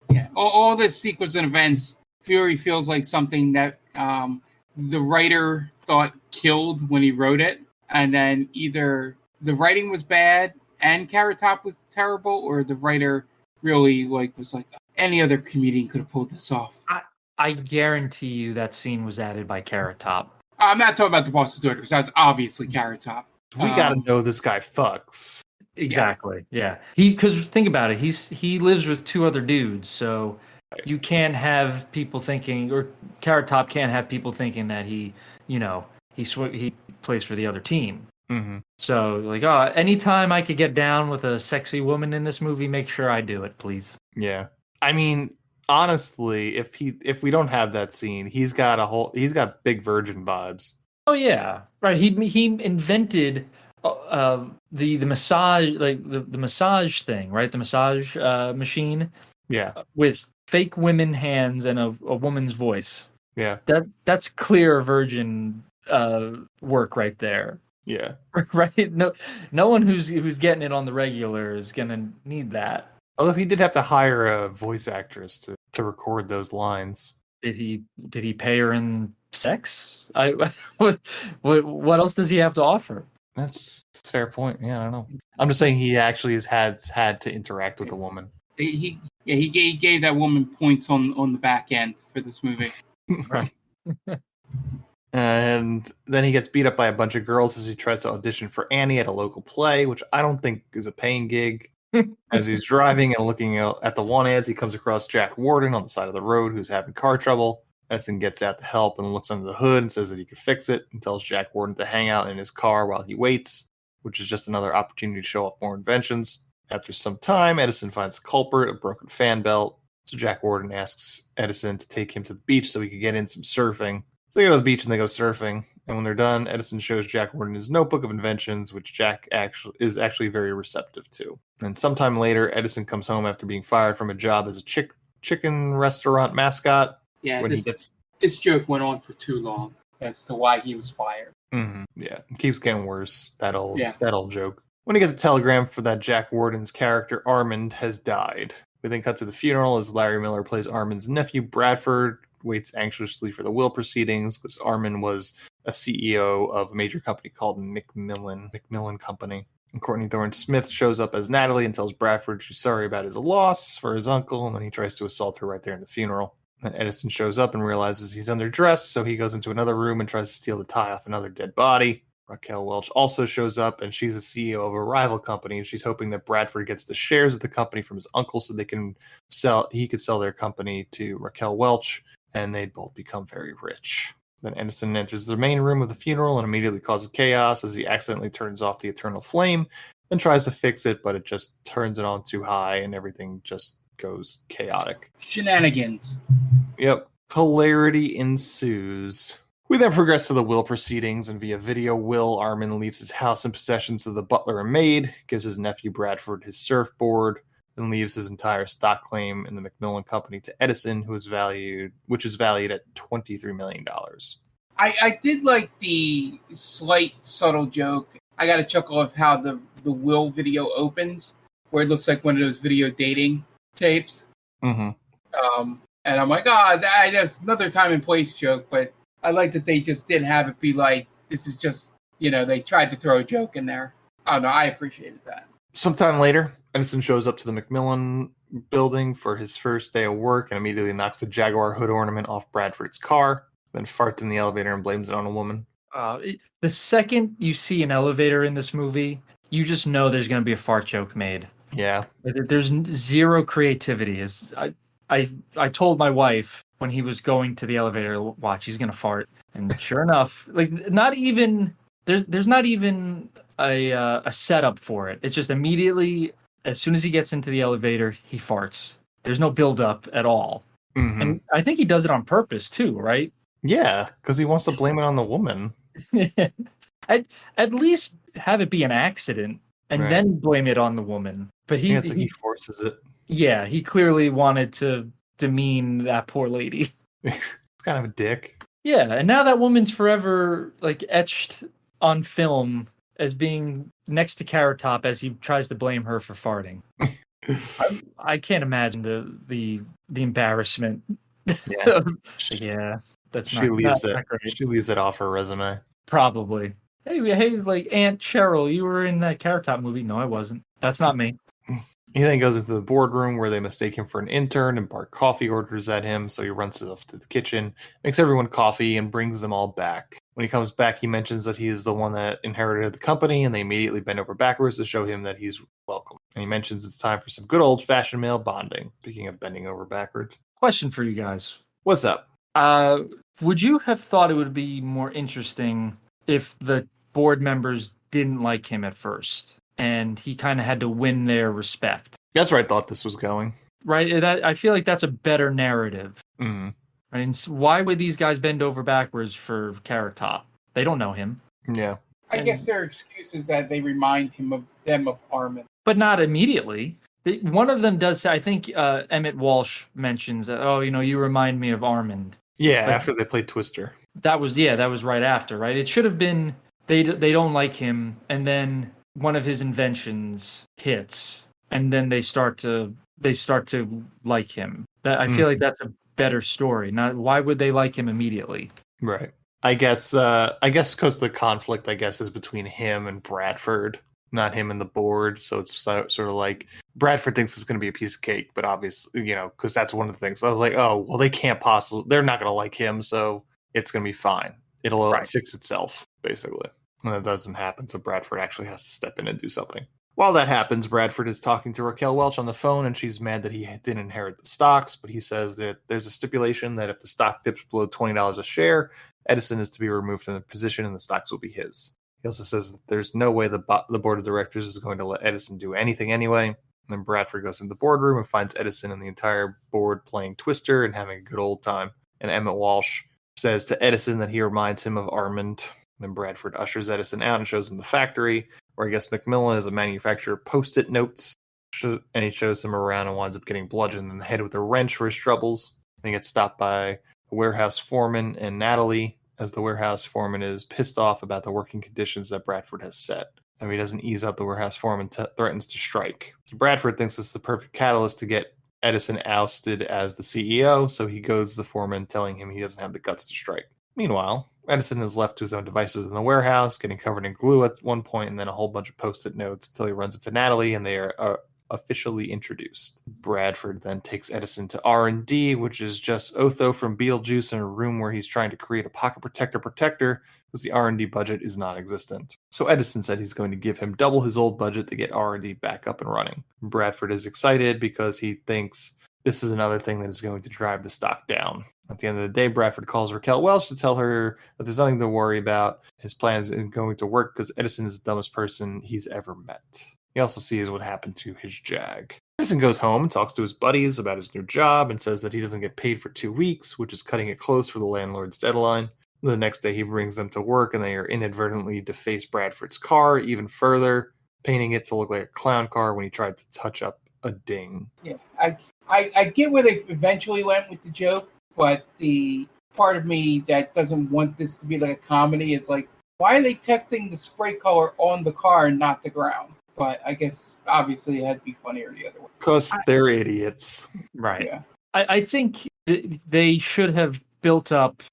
yeah. All this sequence of events, Fury feels like something that the writer thought killed when he wrote it. And then either the writing was bad and Carrot Top was terrible, or the writer really was like, any other comedian could have pulled this off. I guarantee you that scene was added by Carrot Top. I'm not talking about the boss's daughter, because that's obviously Carrot Top. We gotta know this guy fucks. Exactly. Yeah. Because think about it. He lives with two other dudes, so you can't have people thinking, or Carrot Top can't have people thinking that he plays for the other team. Mm-hmm. So anytime I could get down with a sexy woman in this movie, make sure I do it, please. Yeah. I mean, honestly, if we don't have that scene, he's got big virgin vibes. Oh yeah, right. He invented the massage, the massage thing, right? The massage machine. Yeah. With fake women hands and a woman's voice. Yeah. That's clear virgin work right there. Yeah. Right. No one who's getting it on the regular is gonna need that. Although he did have to hire a voice actress to record those lines. Did he pay her in sex? What else does he have to offer? That's a fair point. Yeah, I don't know. I'm just saying he actually has had to interact with a woman. He gave that woman points on the back end for this movie. Right. And then he gets beat up by a bunch of girls as he tries to audition for Annie at a local play, which I don't think is a paying gig. As he's driving and looking at the want ads, he comes across Jack Warden on the side of the road who's having car trouble. Edison gets out to help and looks under the hood and says that he can fix it and tells Jack Warden to hang out in his car while he waits, which is just another opportunity to show off more inventions. After some time, Edison finds the culprit, a broken fan belt. So Jack Warden asks Edison to take him to the beach so he could get in some surfing. So they go to the beach and they go surfing. And when they're done, Edison shows Jack Warden his notebook of inventions, which Jack is actually very receptive to. And sometime later, Edison comes home after being fired from a job as a chicken restaurant mascot. Yeah, this joke went on for too long as to why he was fired. Mm-hmm. Yeah, it keeps getting worse, that old joke. When he gets a telegram for that Jack Warden's character, Armand, has died. We then cut to the funeral as Larry Miller plays Armand's nephew, Bradford, waits anxiously for the will proceedings because Armand was a CEO of a major company called Macmillan Company. And Courtney Thorne-Smith shows up as Natalie and tells Bradford she's sorry about his loss for his uncle, and then he tries to assault her right there in the funeral. Then Edison shows up and realizes he's underdressed, so he goes into another room and tries to steal the tie off another dead body. Raquel Welch also shows up, and she's a CEO of a rival company, and she's hoping that Bradford gets the shares of the company from his uncle so he could sell their company to Raquel Welch, and they'd both become very rich. Then Edison enters the main room of the funeral and immediately causes chaos as he accidentally turns off the eternal flame, then tries to fix it, but it just turns it on too high, and everything just goes chaotic. Shenanigans. Yep. Hilarity ensues. We then progress to the will proceedings, and via video, Armand leaves his house and possessions of the butler and maid, gives his nephew Bradford his surfboard, and leaves his entire stock claim in the Macmillan Company to Edison, which is valued at $23 million. I did like the slight subtle joke. I got a chuckle of how the will video opens, where it looks like one of those video dating tapes. Mm-hmm. And I'm like, that's another time and place joke, but I like that they just did have it be like, this is just, they tried to throw a joke in there. Oh, no, I appreciated that. Sometime later, Edison shows up to the McMillan building for his first day of work and immediately knocks the Jaguar hood ornament off Bradford's car, then farts in the elevator and blames it on a woman. The second you see an elevator in this movie, you just know there's going to be a fart joke made. Yeah. There's zero creativity. I told my wife when he was going to the elevator, watch, he's going to fart. And sure enough, not even there's not even a setup for it. It's just immediately, as soon as he gets into the elevator, he farts. There's no build up at all. Mm-hmm. And I think he does it on purpose too, right? Yeah, because he wants to blame it on the woman. At least have it be an accident and then blame it on the woman. But he forces it. Yeah, he clearly wanted to demean that poor lady. He's kind of a dick. Yeah, and now that woman's forever etched on film as being next to Carrot Top as he tries to blame her for farting. I can't imagine the embarrassment. Yeah, yeah, she leaves it off her resume. Probably. Hey, Aunt Cheryl, you were in that Carrot Top movie. No, I wasn't. That's not me. He then goes into the boardroom where they mistake him for an intern and Bart Coffee orders at him, so he runs off to the kitchen, makes everyone coffee, and brings them all back. When he comes back, he mentions that he is the one that inherited the company, and they immediately bend over backwards to show him that he's welcome. And he mentions it's time for some good old-fashioned male bonding. Speaking of bending over backwards. Question for you guys. What's up? Would you have thought it would be more interesting if the board members didn't like him at first? And he kind of had to win their respect. That's where I thought this was going. Right? I feel like that's a better narrative. Mm-hmm. I mean, why would these guys bend over backwards for Carrot Top? They don't know him. Yeah. I guess their excuse is that they remind them of Armin. But not immediately. One of them does say, I think Emmett Walsh mentions, you remind me of Armand. Yeah, but after they played Twister. That was right after, right? It should have been, they don't like him, and then one of his inventions hits, and then they start to like him. I feel like that's a better story. Not why would they like him immediately? Right. I guess because the conflict is between him and Bradford, not him and the board. So it's sort of like Bradford thinks it's going to be a piece of cake, but obviously, because that's one of the things. So I was like, oh, well, they're not going to like him, so it's going to be fine. It'll fix itself, basically. And that doesn't happen, so Bradford actually has to step in and do something. While that happens, Bradford is talking to Raquel Welch on the phone, and she's mad that he didn't inherit the stocks, but he says that there's a stipulation that if the stock dips below $20 a share, Edison is to be removed from the position and the stocks will be his. He also says that there's no way the board of directors is going to let Edison do anything anyway. And then Bradford goes into the boardroom and finds Edison and the entire board playing Twister and having a good old time. And Emmett Walsh says to Edison that he reminds him of Armand. Then Bradford ushers Edison out and shows him the factory, where I guess McMillan is a manufacturer of Post-it notes. And he shows him around and winds up getting bludgeoned in the head with a wrench for his troubles. He gets stopped by the warehouse foreman and Natalie, as the warehouse foreman is pissed off about the working conditions that Bradford has set. And if he doesn't ease up, the warehouse foreman threatens to strike. So Bradford thinks it's the perfect catalyst to get Edison ousted as the CEO, so he goes to the foreman telling him he doesn't have the guts to strike. Meanwhile, Edison is left to his own devices in the warehouse, getting covered in glue at one point, and then a whole bunch of Post-it notes until he runs into Natalie, and they are officially introduced. Bradford then takes Edison to R&D, which is just Otho from Beetlejuice in a room where he's trying to create a pocket protector because the R&D budget is non-existent. So Edison said he's going to give him double his old budget to get R&D back up and running. Bradford is excited because he thinks this is another thing that is going to drive the stock down. At the end of the day, Bradford calls Raquel Welch to tell her that there's nothing to worry about. His plan isn't going to work because Edison is the dumbest person he's ever met. He also sees what happened to his Jag. Edison goes home and talks to his buddies about his new job and says that he doesn't get paid for 2 weeks, which is cutting it close for the landlord's deadline. The next day he brings them to work and they are inadvertently deface Bradford's car even further, painting it to look like a clown car when he tried to touch up a ding. Yeah, I get where they eventually went with the joke, but the part of me that doesn't want this to be like a comedy is like, why are they testing the spray color on the car and not the ground? But I guess obviously it had to be funnier the other way. Because they're idiots. Right. Yeah. I think they should have built up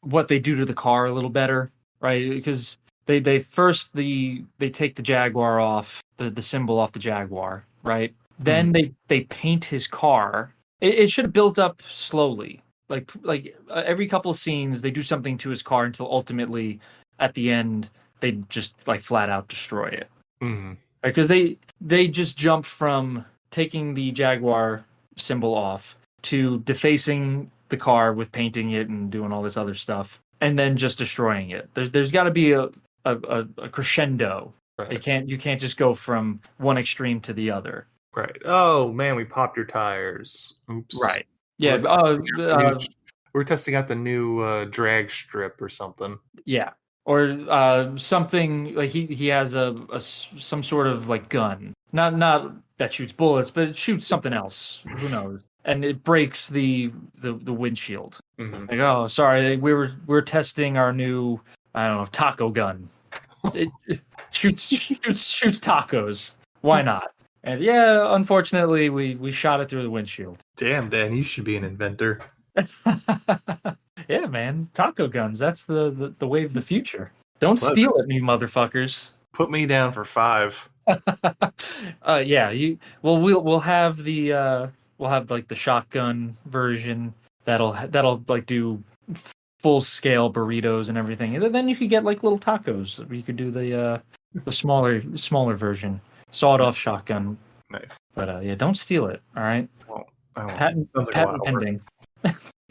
what they do to the car a little better, right? Because they first they take the Jaguar off, the symbol off the Jaguar, right? Then they paint his car. It should have built up slowly. Like every couple of scenes they do something to his car until ultimately at the end they just like flat out destroy it. Mm-hmm. Because they just jumped from taking the Jaguar symbol off to defacing the car with painting it and doing all this other stuff, and then just destroying it. There's got to be a crescendo. Right. You can't just go from one extreme to the other. Right. Oh man, we popped your tires. Oops. Right. Yeah. We're testing out the new drag strip or something. Yeah. Or something like he has some sort of like gun, not that shoots bullets, but it shoots something else. Who knows? And it breaks the windshield. Mm-hmm. Like, oh, sorry, we're testing our new, I don't know, taco gun. It shoots tacos. Why not? And yeah, unfortunately, we shot it through the windshield. Damn, Dan, you should be an inventor. Yeah, man, taco guns. That's the way of the future. Don't steal it, you motherfuckers. Put me down for 5. Yeah, we'll have like the shotgun version that'll like do full scale burritos and everything. And then you could get like little tacos. You could do the smaller version, sawed off shotgun. Nice. But yeah, don't steal it. All right. Well, patent patent pending.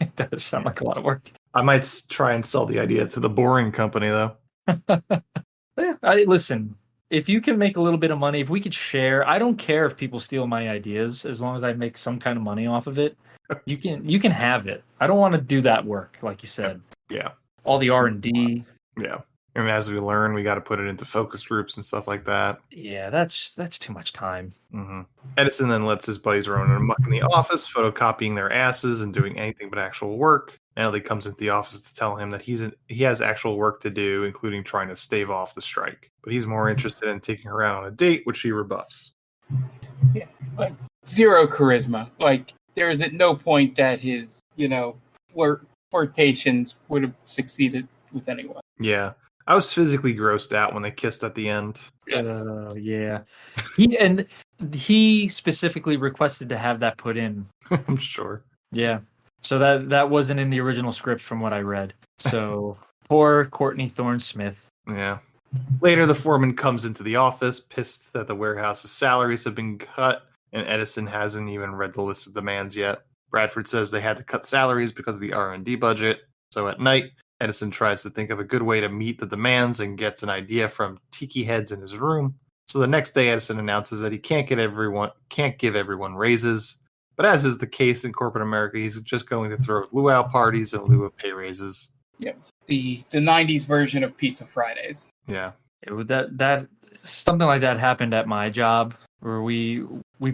It does sound like a lot of work. I might try and sell the idea to the Boring Company, though. Yeah, listen. If you can make a little bit of money, if we could share, I don't care if people steal my ideas, as long as I make some kind of money off of it. You can have it. I don't want to do that work, like you said. Yeah. All the R&D. Yeah. And as we learn, we got to put it into focus groups and stuff like that. Yeah, that's too much time. Mm-hmm. Edison then lets his buddies run amok in the office, photocopying their asses and doing anything but actual work. Ellie comes into the office to tell him that he has actual work to do, including trying to stave off the strike. But he's more interested in taking her out on a date, which she rebuffs. Yeah, like zero charisma. Like there is at no point that his flirtations would have succeeded with anyone. Yeah. I was physically grossed out when they kissed at the end. Yes. Yeah. He specifically requested to have that put in. I'm sure. Yeah. So that wasn't in the original script from what I read. So poor Courtney Thorne-Smith. Yeah. Later, the foreman comes into the office, pissed that the warehouse's salaries have been cut, and Edison hasn't even read the list of demands yet. Bradford says they had to cut salaries because of the R&D budget. So at night, Edison tries to think of a good way to meet the demands and gets an idea from tiki heads in his room. So the next day, Edison announces that he can't give everyone raises. But as is the case in corporate America, he's just going to throw luau parties in lieu of pay raises. Yeah, the 90s version of Pizza Fridays. Yeah. That something like that happened at my job where we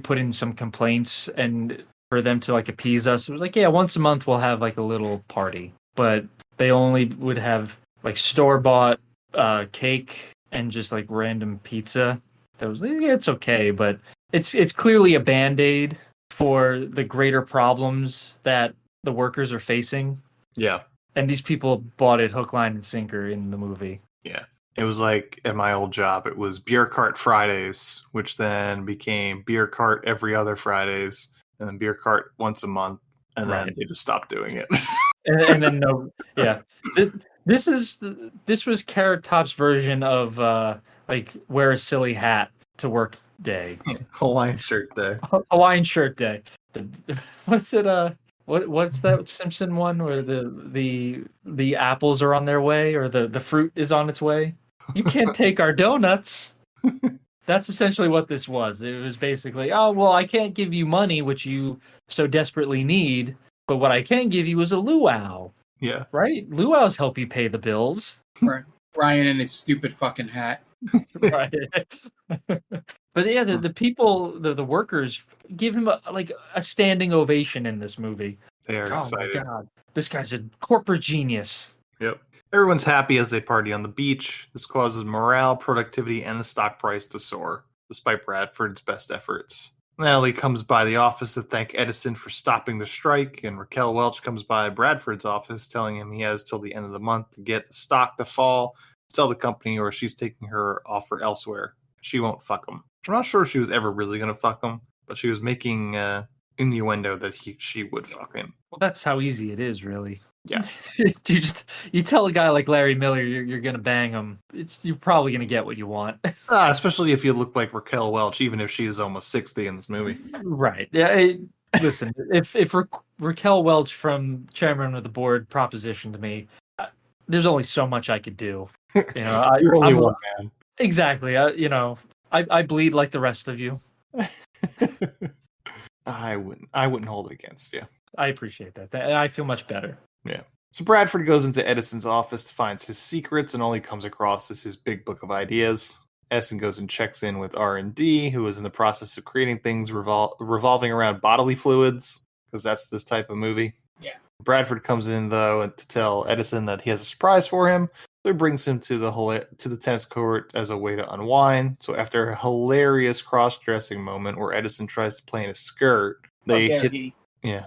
put in some complaints, and for them to like appease us, it was like, yeah, once a month we'll have like a little party. But they only would have like store-bought cake and just like random pizza. That was yeah, it's okay, but it's clearly a band-aid for the greater problems that the workers are facing. Yeah. And these people bought it hook, line, and sinker in the movie. Yeah. It was like at my old job, it was Beer Cart Fridays, which then became Beer Cart every other Fridays, and then Beer Cart once a month, and then they just stopped doing it. and then no, yeah. This was Carrot Top's version of like wear a silly hat to work day. Hawaiian shirt day. Hawaiian shirt day. What's it? What's that Simpson one where the apples are on their way or the fruit is on its way? You can't take our donuts. That's essentially what this was. It was basically, oh well, I can't give you money, which you so desperately need, but what I can give you is a luau. Yeah. Right? Luau's help you pay the bills. Right. Brian and his stupid fucking hat. Right. But yeah, the people, the workers, give him a standing ovation in this movie. They are excited. Oh my god, this guy's a corporate genius. Yep. Everyone's happy as they party on the beach. This causes morale, productivity, and the stock price to soar, despite Bradford's best efforts. Natalie comes by the office to thank Edison for stopping the strike, and Raquel Welch comes by Bradford's office telling him he has till the end of the month to get the stock to fall, sell the company, or she's taking her offer elsewhere. She won't fuck him. I'm not sure she was ever really going to fuck him, but she was making innuendo that she would fuck him. Well, that's how easy it is, really. Yeah. you tell a guy like Larry Miller you're gonna bang him. You're probably gonna get what you want. Especially if you look like Raquel Welch, even if she is almost 60 in this movie. Right. Yeah. Listen, if Raquel Welch from Chairman of the Board propositioned to me, there's only so much I could do. You know, You're only one man. Exactly. I bleed like the rest of you. I wouldn't hold it against you. I appreciate that. I feel much better. Yeah. So Bradford goes into Edison's office to find his secrets, and all he comes across is his big book of ideas. Edison goes and checks in with R&D, who is in the process of creating things revolving around bodily fluids, because that's this type of movie. Yeah. Bradford comes in, though, to tell Edison that he has a surprise for him. So he brings him to the tennis court as a way to unwind. So after a hilarious cross-dressing moment where Edison tries to play in a skirt, they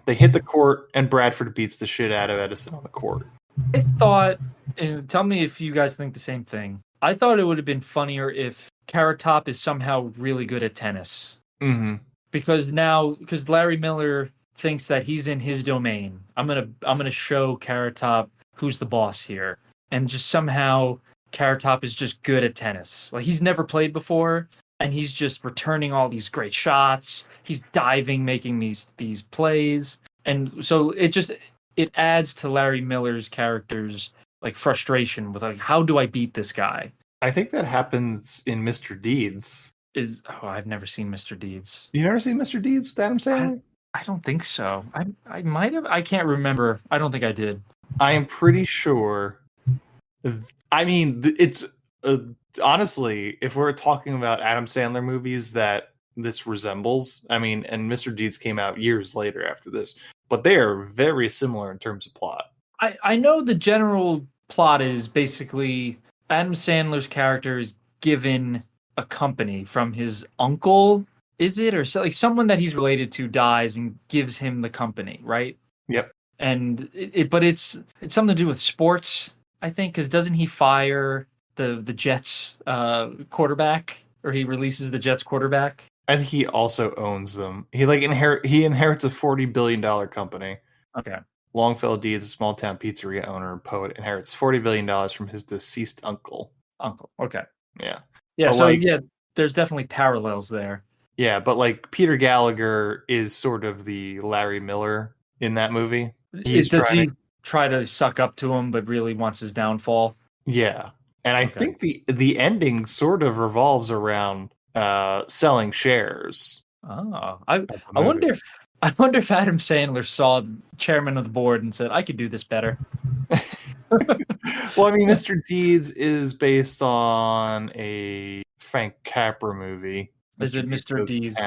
hit the court, and Bradford beats the shit out of Edison on the court. I thought, and tell me if you guys think the same thing. I thought it would have been funnier if Carrot Top is somehow really good at tennis. Mm-hmm. Because Larry Miller thinks that he's in his domain. I'm gonna show Carrot Top who's the boss here, and just somehow Carrot Top is just good at tennis. Like, he's never played before, and he's just returning all these great shots. He's diving, making these plays, and so it adds to Larry Miller's character's like frustration with like, how do I beat this guy? I think that happens in Mr. Deeds. I've never seen Mr. Deeds. You never seen Mr. Deeds with Adam Sandler? I don't think so. I might have. I can't remember. I don't think I did. I am pretty sure. I mean, it's honestly, if we're talking about Adam Sandler movies that this resembles, I mean, and Mr. Deeds came out years later after this, but they are very similar in terms of plot. I know the general plot is basically Adam Sandler's character is given a company from his uncle, is it? Or so, like someone that he's related to dies and gives him the company, right? Yep. And but it's something to do with sports, I think, because doesn't he fire the Jets quarterback, or he releases the Jets quarterback? I think he also owns them. He inherits a $40 billion company. Okay. Longfellow Deeds, a small town pizzeria owner and poet, inherits $40 billion from his deceased uncle. Okay. Yeah. Yeah. But So there's definitely parallels there. Yeah, but like Peter Gallagher is sort of the Larry Miller in that movie. Does he try to suck up to him, but really wants his downfall? Yeah, and I think the ending sort of revolves around selling shares. Oh, I wonder if Adam Sandler saw Chairman of the Board and said, "I could do this better." Well, I mean, Mr. Deeds is based on a Frank Capra movie. Is it Mr. Deeds?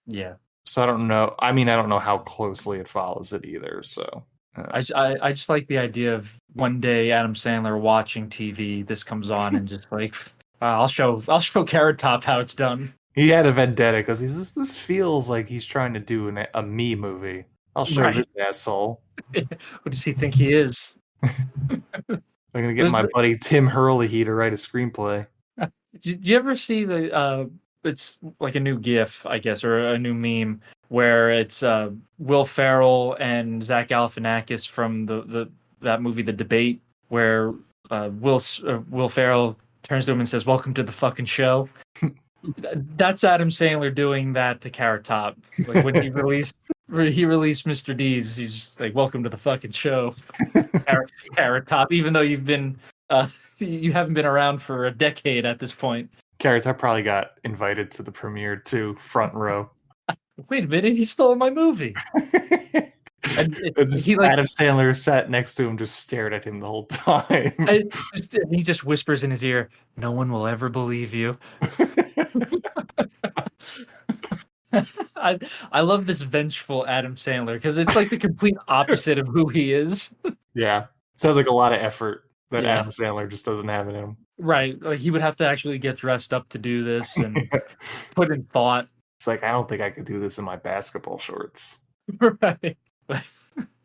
Yeah. So I don't know. I mean, I don't know how closely it follows it either. So I just like the idea of one day Adam Sandler watching TV. This comes on and just like, I'll show Carrot Top how it's done. He had a vendetta because this feels like he's trying to do a me movie. I'll show this asshole. What does he think he is? I'm gonna get my buddy Tim Hurley to write a screenplay. Did you ever see the? It's like a new GIF, I guess, or a new meme where it's Will Ferrell and Zach Galifianakis from that movie, The Debate, where Will Ferrell turns to him and says, "Welcome to the fucking show." That's Adam Sandler doing that to Carrot Top. Like when he released Mr. Deeds, he's like, "Welcome to the fucking show, Carrot Top." Even though you haven't been around for a decade at this point. Carrot Top probably got invited to the premiere too, front row. Wait a minute, he stole my movie. Adam Sandler sat next to him, just stared at him the whole time. He just whispers in his ear, "No one will ever believe you." I love this vengeful Adam Sandler because it's like the complete opposite of who he is. Yeah, sounds like a lot of effort that Yeah. Adam Sandler just doesn't have in him. Right. Like he would have to actually get dressed up to do this and put in thought. It's like, I don't think I could do this in my basketball shorts. Right.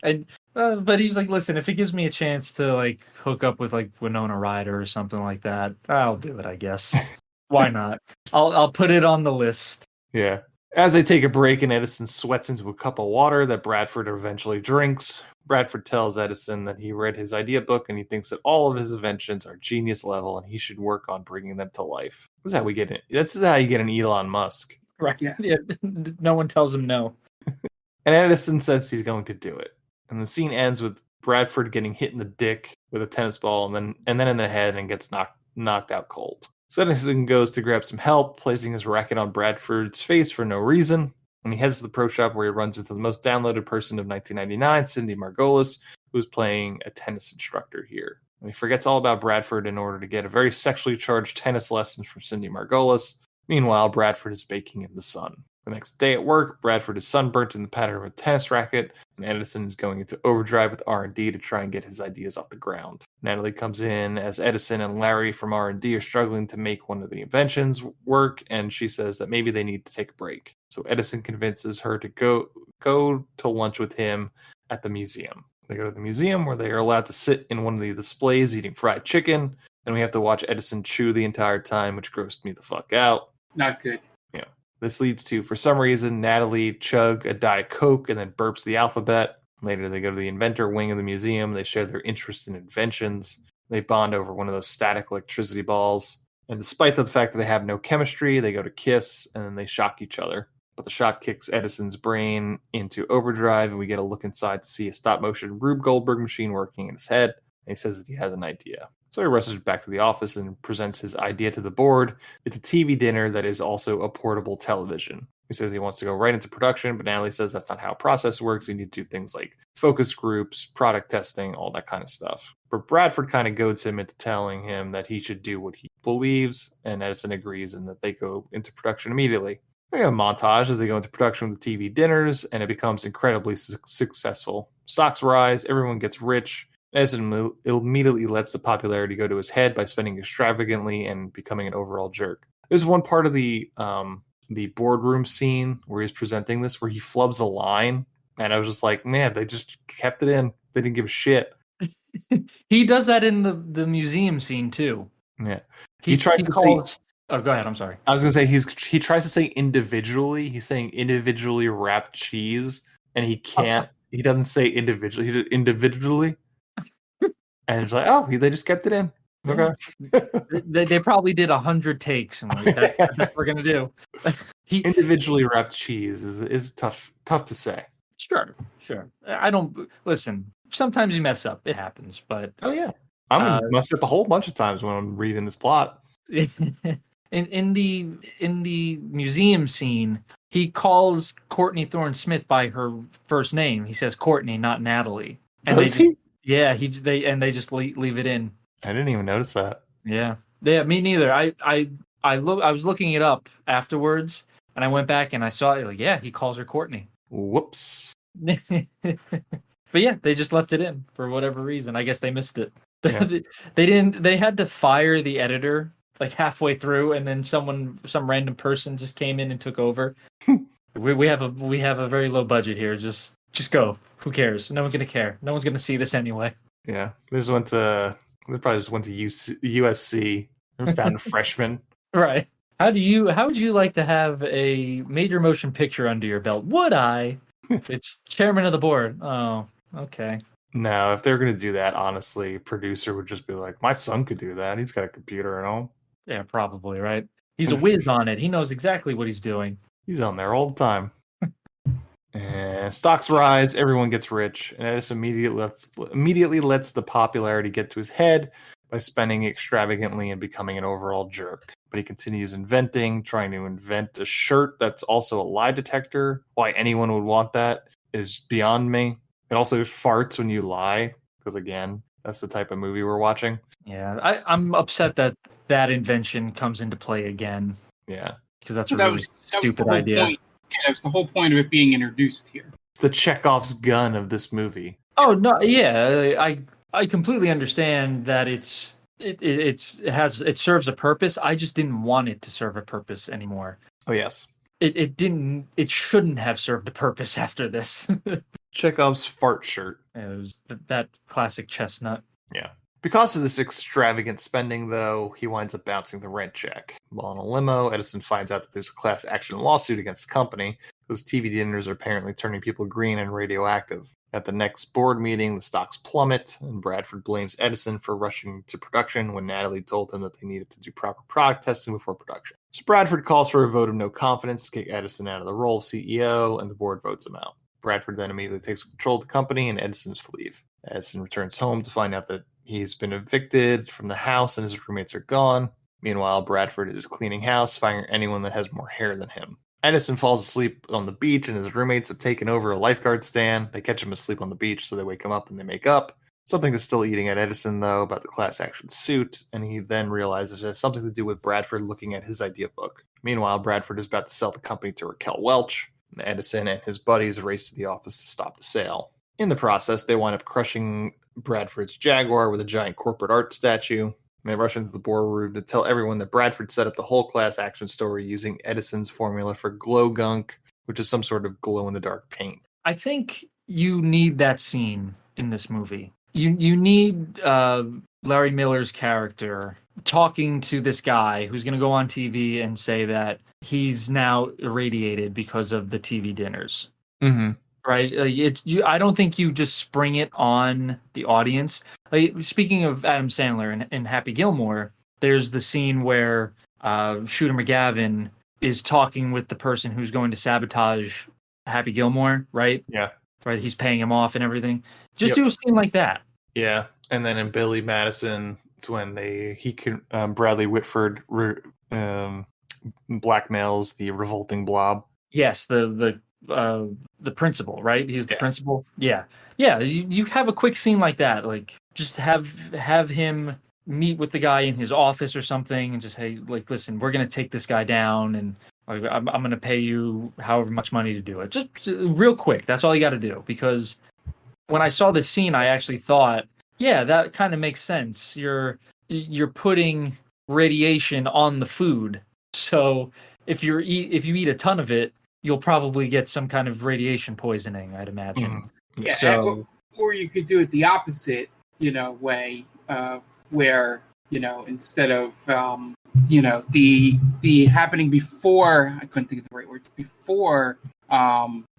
And but he's like, listen, if it gives me a chance to like hook up with like Winona Ryder or something like that, I'll do it, I guess. Why not? I'll put it on the list. Yeah. As they take a break and Edison sweats into a cup of water that Bradford eventually drinks, Bradford tells Edison that he read his idea book and he thinks that all of his inventions are genius level and he should work on bringing them to life. This is how we get it. This is how you get an Elon Musk. Right. Yeah. No one tells him no. And Edison says he's going to do it. And the scene ends with Bradford getting hit in the dick with a tennis ball and then in the head and gets knocked out cold. So Edison goes to grab some help, placing his racket on Bradford's face for no reason. And he heads to the pro shop where he runs into the most downloaded person of 1999, Cindy Margolis, who's playing a tennis instructor here. And he forgets all about Bradford in order to get a very sexually charged tennis lesson from Cindy Margolis. Meanwhile, Bradford is baking in the sun. The next day at work, Bradford is sunburnt in the pattern of a tennis racket, and Edison is going into overdrive with R&D to try and get his ideas off the ground. Natalie comes in as Edison and Larry from R&D are struggling to make one of the inventions work, and she says that maybe they need to take a break. So Edison convinces her to go to lunch with him at the museum. They go to the museum where they are allowed to sit in one of the displays eating fried chicken, and we have to watch Edison chew the entire time, which grossed me the fuck out. Not good. Yeah. This leads to, for some reason, Natalie chug a Diet Coke and then burps the alphabet. Later, they go to the inventor wing of the museum. They share their interest in inventions. They bond over one of those static electricity balls. And despite the fact that they have no chemistry, they go to kiss and then they shock each other. But the shock kicks Edison's brain into overdrive, and we get a look inside to see a stop-motion Rube Goldberg machine working in his head. And he says that he has an idea. So he rushes back to the office and presents his idea to the board. It's a TV dinner that is also a portable television. He says he wants to go right into production, but Natalie says that's not how a process works. You need to do things like focus groups, product testing, all that kind of stuff. But Bradford kind of goads him into telling him that he should do what he believes, and Edison agrees, and that they go into production immediately. We have a montage as they go into production with the TV dinners, and it becomes incredibly successful. Stocks rise, everyone gets rich. Edison immediately lets the popularity go to his head by spending extravagantly and becoming an overall jerk. There's one part of the boardroom scene where he's presenting this where he flubs a line, and I was just like, man, they just kept it in. They didn't give a shit. He does that in the museum scene too. Yeah, he tries to calls... say. Oh, go ahead. I'm sorry. I was gonna say he tries to say individually. He's saying individually wrapped cheese, and he can't. He doesn't say individually. He did individually. And it's like, oh, they just kept it in. Okay. they probably did 100 takes, and like, that's what we're gonna do. Individually wrapped cheese is tough to say. Sure. I don't listen. Sometimes you mess up. It happens, but oh yeah, I'm gonna mess up a whole bunch of times when I'm reading this plot. in the museum scene, he calls Courtney Thorne-Smith by her first name. He says Courtney, not Natalie. And Does he? Yeah, they just leave it in. I didn't even notice that. Yeah, me neither. I was looking it up afterwards, and I went back and I saw it. Like, yeah, he calls her Courtney. Whoops. But yeah, they just left it in for whatever reason. I guess they missed it. Yeah. They didn't. They had to fire the editor like halfway through, and then some random person just came in and took over. we have a very low budget here. Just go. Who cares? No one's gonna care. No one's gonna see this anyway. Yeah, they probably just went to USC and found a freshman. Right. How would you like to have a major motion picture under your belt? Would I? It's chairman of the board. Oh, okay. No, if they're gonna do that, honestly, producer would just be like, my son could do that. He's got a computer at home. Yeah, probably, right? He's a whiz on it. He knows exactly what he's doing. He's on there all the time. And stocks rise, everyone gets rich, and Edison immediately lets the popularity get to his head by spending extravagantly and becoming an overall jerk. But he continues inventing, trying to invent a shirt that's also a lie detector. Why anyone would want that is beyond me. It also farts when you lie, because again, that's the type of movie we're watching. Yeah, I'm upset that invention comes into play again. Yeah, because that's a really stupid idea. Point. Yeah, that was the whole point of it being introduced here. It's the Chekhov's gun of this movie. Oh no, yeah, I completely understand that it serves a purpose. I just didn't want it to serve a purpose anymore. Oh yes. It shouldn't have served a purpose after this. Chekhov's fart shirt. It was that classic chestnut. Yeah. Because of this extravagant spending, though, he winds up bouncing the rent check. While in a limo, Edison finds out that there's a class action lawsuit against the company because TV dinners are apparently turning people green and radioactive. At the next board meeting, the stocks plummet, and Bradford blames Edison for rushing to production when Natalie told him that they needed to do proper product testing before production. So Bradford calls for a vote of no confidence to kick Edison out of the role of CEO, and the board votes him out. Bradford then immediately takes control of the company, and Edison is to leave. Edison returns home to find out that he's been evicted from the house and his roommates are gone. Meanwhile, Bradford is cleaning house, firing anyone that has more hair than him. Edison falls asleep on the beach, and his roommates have taken over a lifeguard stand. They catch him asleep on the beach, so they wake him up and they make up. Something is still eating at Edison, though, about the class action suit, and he then realizes it has something to do with Bradford looking at his idea book. Meanwhile, Bradford is about to sell the company to Raquel Welch, and Edison and his buddies race to the office to stop the sale. In the process, they wind up crushing Bradford's Jaguar with a giant corporate art statue. And they rush into the boardroom to tell everyone that Bradford set up the whole class action story using Edison's formula for glow gunk, which is some sort of glow-in-the-dark paint. I think you need that scene in this movie. You need Larry Miller's character talking to this guy who's going to go on TV and say that he's now irradiated because of the TV dinners. Mm-hmm. Right? I don't think you just spring it on the audience. Like, speaking of Adam Sandler in Happy Gilmore, there's the scene where Shooter McGavin is talking with the person who's going to sabotage Happy Gilmore, right? Yeah. Right, he's paying him off and everything. Just do a scene like that. Yeah, and then in Billy Madison, it's when Bradley Whitford blackmails the revolting blob. Yes, the principal, right? He's the principal. Yeah. You have a quick scene like that, like just have him meet with the guy in his office or something, and just, hey, like, listen, we're gonna take this guy down, and I'm gonna pay you however much money to do it. Just real quick. That's all you got to do. Because when I saw this scene, I actually thought, yeah, that kind of makes sense. You're putting radiation on the food, so if you eat a ton of it, you'll probably get some kind of radiation poisoning, I'd imagine. Yeah, so, or you could do it the opposite, way, where, instead of, the happening before, I couldn't think of the right words, before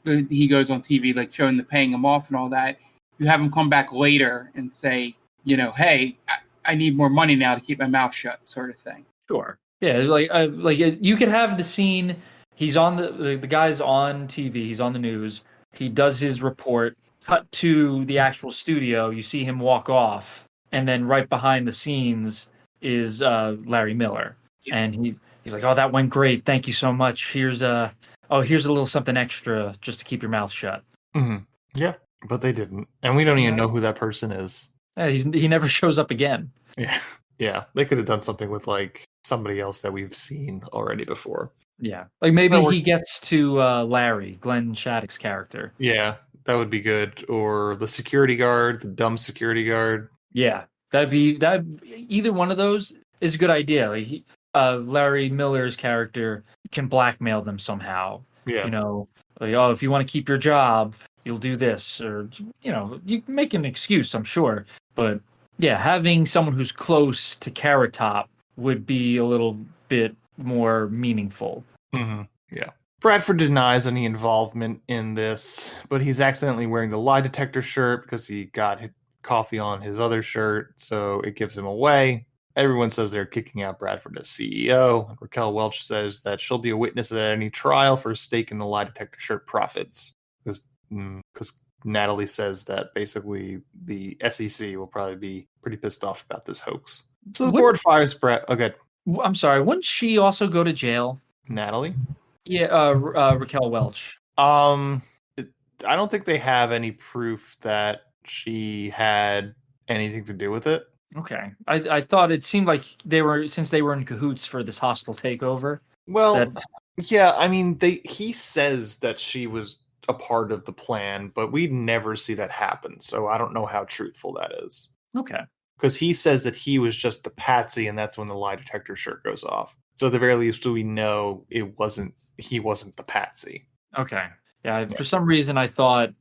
he goes on TV, like showing the paying him off and all that, you have him come back later and say, hey, I need more money now to keep my mouth shut, sort of thing. Sure. Yeah, like you could have the scene. He's on the guy's on TV. He's on the news. He does his report. Cut to the actual studio. You see him walk off, and then right behind the scenes is Larry Miller, and he's like, "Oh, that went great. Thank you so much. Here's a little something extra just to keep your mouth shut." Mm-hmm. Yeah, but they didn't, and we don't even know who that person is. Yeah, he never shows up again. Yeah. They could have done something with like somebody else that we've seen already before. Yeah, like maybe he gets to Larry, Glenn Shattuck's character. Yeah, that would be good. Or the security guard, the dumb security guard. Yeah, either one of those is a good idea. Like Larry Miller's character can blackmail them somehow. Yeah, like, oh, if you want to keep your job, you'll do this, or you can make an excuse, I'm sure. But yeah, having someone who's close to Carrot Top would be a little bit more meaningful. Mm-hmm. Yeah. Bradford denies any involvement in this, but he's accidentally wearing the lie detector shirt because he got coffee on his other shirt, so it gives him away. Everyone says they're kicking out Bradford as CEO, and Raquel Welch says that she'll be a witness at any trial for a stake in the lie detector shirt profits, because Natalie says that basically the SEC will probably be pretty pissed off about this hoax. So the board fires Brad. Okay. I'm sorry. Wouldn't she also go to jail? Natalie? Yeah, Raquel Welch. I don't think they have any proof that she had anything to do with it. Okay. I thought it seemed like since they were in cahoots for this hostile takeover. Well, yeah, I mean, he says that she was a part of the plan, but we never see that happen, so I don't know how truthful that is. Okay. Because he says that he was just the patsy, and that's when the lie detector shirt goes off. So at the very least, we know he wasn't the patsy. Okay. Yeah, for some reason I thought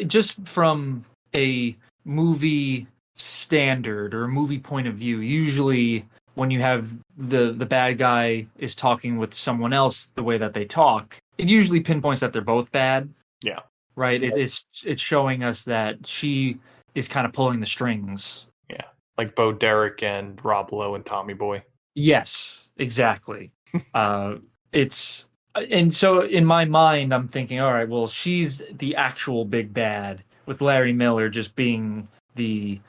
just from a movie standard or a movie point of view, usually when you have the bad guy is talking with someone else the way that they talk, it usually pinpoints that they're both bad. Yeah. Right? It's showing us that she is kind of pulling the strings. Yeah. Like Bo Derek and Rob Lowe and Tommy Boy. Yes, exactly. And so in my mind, I'm thinking, all right, well, she's the actual big bad, with Larry Miller just being the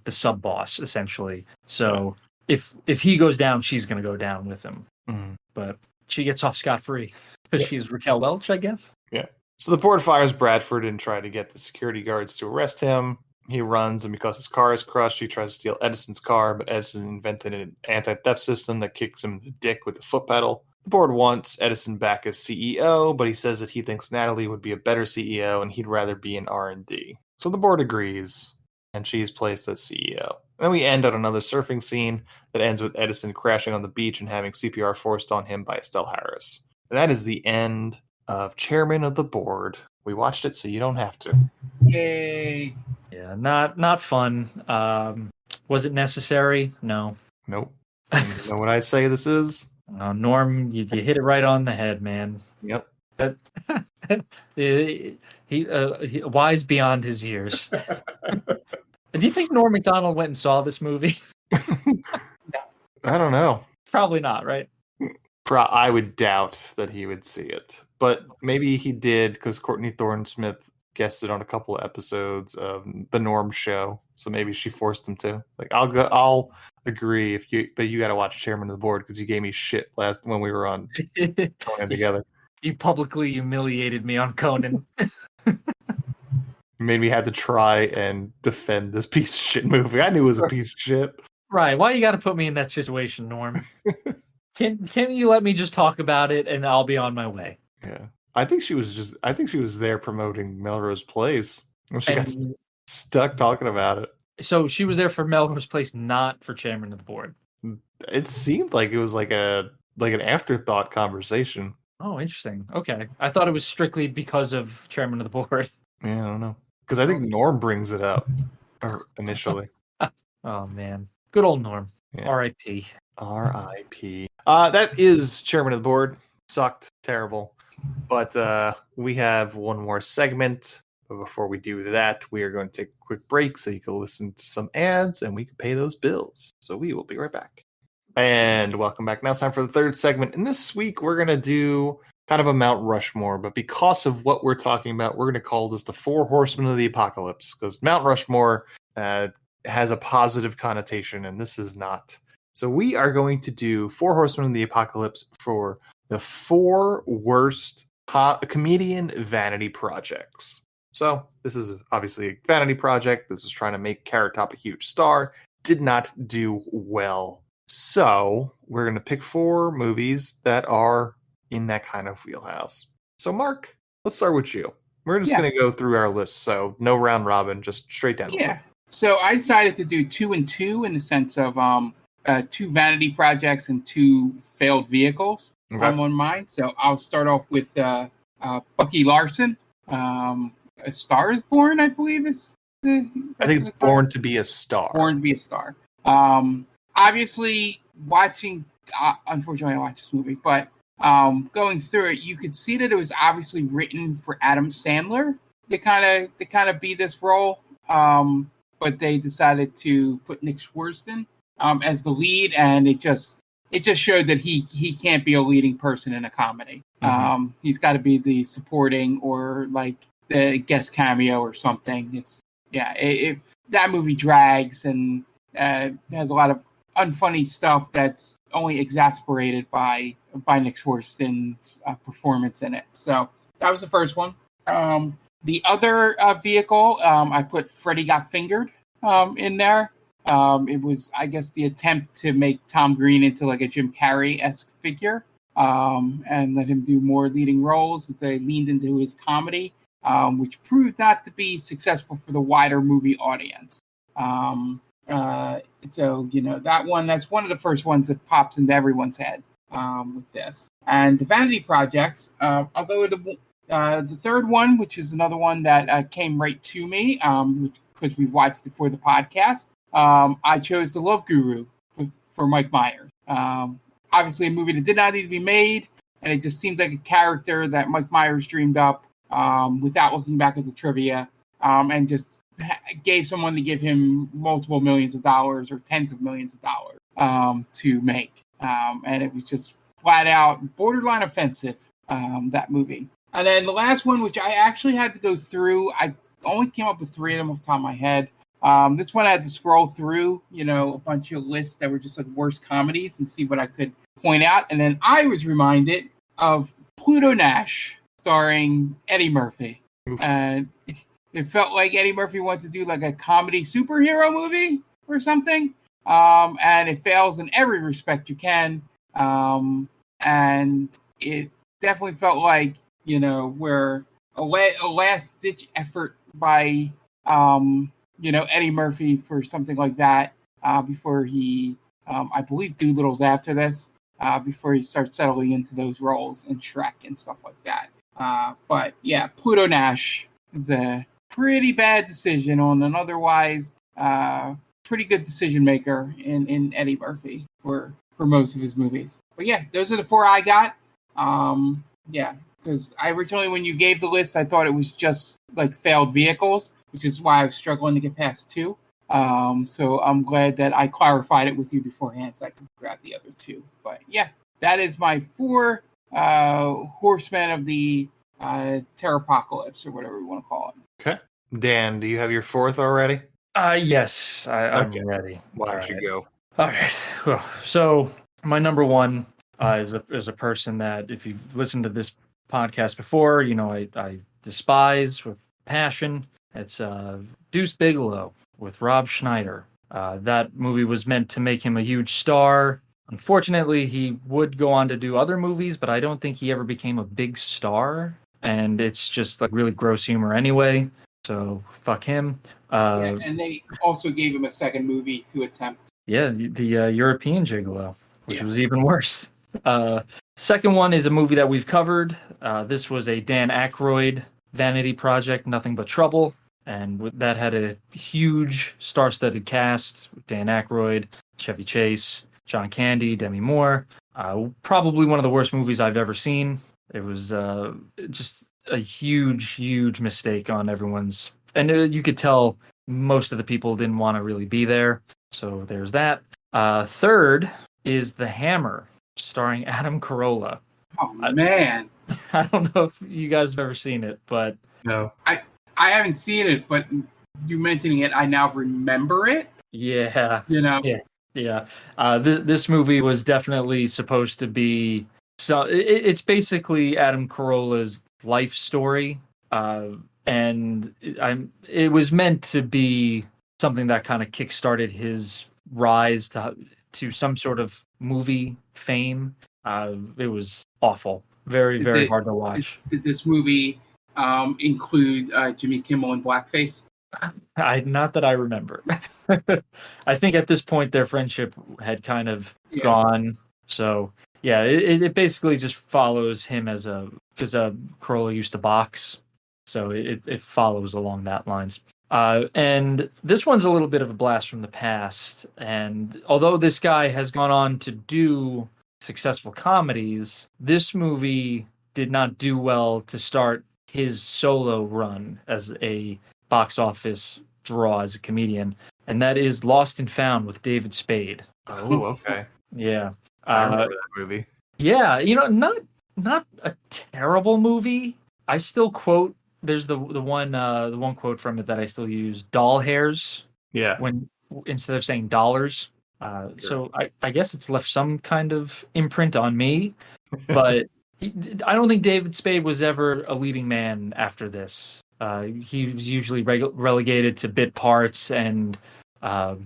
sub boss essentially. So if he goes down, she's going to go down with him. Mm-hmm. But she gets off scot-free because she's Raquel Welch, I guess. Yeah. So the board fires Bradford and try to get the security guards to arrest him. He runs, and because his car is crushed, he tries to steal Edison's car, but Edison invented an anti-theft system that kicks him in the dick with the foot pedal. The board wants Edison back as CEO, but he says that he thinks Natalie would be a better CEO and he'd rather be in R&D. So the board agrees, and she's placed as CEO. And then we end on another surfing scene that ends with Edison crashing on the beach and having CPR forced on him by Estelle Harris. And that is the end of Chairman of the Board. We watched it, so you don't have to. Yay! Yeah, not fun. Was it necessary? No. Nope. You know what I say this is? Norm, you hit it right on the head, man. Yep. He wise beyond his years. Do you think Norm Macdonald went and saw this movie? I don't know. Probably not, right? I would doubt that he would see it, but maybe he did because Courtney Thorne-Smith guested on a couple of episodes of the Norm Show, so maybe she forced him to. Like, I'll agree but you got to watch Chairman of the Board because you gave me shit last when we were on Conan together. You publicly humiliated me on Conan. You made me have to try and defend this piece of shit movie. I knew it was a piece of shit. Right? Why you got to put me in that situation, Norm? Can you let me just talk about it and I'll be on my way? Yeah. I think she was there promoting Melrose Place. She got stuck talking about it. So she was there for Melrose Place, not for Chairman of the Board. It seemed like it was like an afterthought conversation. Oh, interesting. Okay. I thought it was strictly because of Chairman of the Board. Yeah, I don't know. Because I think Norm brings it up initially. Oh, man. Good old Norm. Yeah. R.I.P. R.I.P. That is Chairman of the Board. Sucked. Terrible. But we have one more segment. But before we do that, we are going to take a quick break so you can listen to some ads and we can pay those bills. So we will be right back. And welcome back. Now it's time for the third segment. And this week we're going to do kind of a Mount Rushmore. But because of what we're talking about, we're going to call this the Four Horsemen of the Apocalypse. Because Mount Rushmore has a positive connotation, and this is not. So we are going to do Four Horsemen of the Apocalypse for the 4 worst comedian vanity projects. So this is obviously a vanity project. This is trying to make Carrot Top a huge star. Did not do well. So we're going to pick 4 movies that are in that kind of wheelhouse. So Mark, let's start with you. We're just going to go through our list. So no round robin, just straight down the list. So I decided to do 2 and 2 in the sense of 2 vanity projects and 2 failed vehicles. On mine. So I'll start off with Bucky Larson. A Star is Born, I believe is I think it's Born to be a Star. Born to be a Star. Obviously, unfortunately, I watched this movie, but going through it, you could see that it was obviously written for Adam Sandler to kind of be this role. But they decided to put Nick Swardson as the lead, and it just showed that he can't be a leading person in a comedy. Mm-hmm. He's got to be the supporting or like the guest cameo or something. If that movie drags and has a lot of unfunny stuff that's only exasperated by Nick Swardson's performance in it. So that was the first one. The other vehicle, I put Freddy Got Fingered in there. It was, I guess, the attempt to make Tom Green into like a Jim Carrey-esque figure and let him do more leading roles. And they leaned into his comedy, which proved not to be successful for the wider movie audience. So that one, that's one of the first ones that pops into everyone's head with this. And the Vanity Projects, I'll go with the third one, which is another one that came right to me because we watched it for the podcast. I chose The Love Guru for Mike Myers. Obviously, a movie that did not need to be made, and it just seemed like a character that Mike Myers dreamed up without looking back at the trivia, and just gave someone to give him multiple millions of dollars or tens of millions of dollars to make. And it was just flat out borderline offensive, that movie. And then the last one, which I actually had to go through, I only came up with 3 of them off the top of my head. This one I had to scroll through, a bunch of lists that were just like worst comedies and see what I could point out. And then I was reminded of Pluto Nash, starring Eddie Murphy. And it felt like Eddie Murphy wanted to do like a comedy superhero movie or something. And it fails in every respect you can. And it definitely felt like, where a last-ditch effort by, Eddie Murphy for something like that before he, I believe Doolittle's after this, before he starts settling into those roles in Shrek and stuff like that. But yeah, Pluto Nash is a pretty bad decision on an otherwise pretty good decision maker in Eddie Murphy for most of his movies. But yeah, those are the 4 I got. Because I originally, when you gave the list, I thought it was just like failed vehicles, which is why I was struggling to get past 2. So I'm glad that I clarified it with you beforehand so I could grab the other 2. But yeah, that is my 4 horsemen of the Terrapocalypse, or whatever we want to call it. Okay. Dan, do you have your 4th already? Yes, I'm ready. Why don't you go? All right. Well, so my number 1 is a person that, if you've listened to this podcast before, I despise with passion. It's Deuce Bigalow with Rob Schneider. That movie was meant to make him a huge star. Unfortunately, he would go on to do other movies, but I don't think he ever became a big star. And it's just like really gross humor anyway. So fuck him. And they also gave him a second movie to attempt. Yeah, the European Gigolo, which was even worse. Second one is a movie that we've covered. This was a Dan Aykroyd vanity project, Nothing But Trouble. And that had a huge star-studded cast. Dan Aykroyd, Chevy Chase, John Candy, Demi Moore. Probably one of the worst movies I've ever seen. It was just a huge, huge mistake on everyone's. And you could tell most of the people didn't want to really be there. So there's that. Third is The Hammer, starring Adam Carolla. Oh, man. I don't know if you guys have ever seen it, but... No. I haven't seen it, but you mentioning it, I now remember it. Yeah. Yeah. This movie was definitely supposed to be... So it's basically Adam Carolla's life story, and it was meant to be something that kind of kickstarted his rise to some sort of movie fame. It was awful, very, very hard to watch. Did this movie include Jimmy Kimmel in blackface? Not that I remember. I think at this point their friendship had kind of gone. So yeah, it basically just follows him because Carolla used to box, so it follows along that lines. And this one's a little bit of a blast from the past. And although this guy has gone on to do successful comedies, this movie did not do well to start his solo run as a box office draw as a comedian. And that is Lost and Found with David Spade. Oh, okay. Yeah. I remember that movie. Yeah, not a terrible movie. I still quote. There's the one quote from it that I still use: "Doll hairs." Yeah. When instead of saying dollars. Sure. So I guess it's left some kind of imprint on me, but I don't think David Spade was ever a leading man after this. He was usually relegated to bit parts and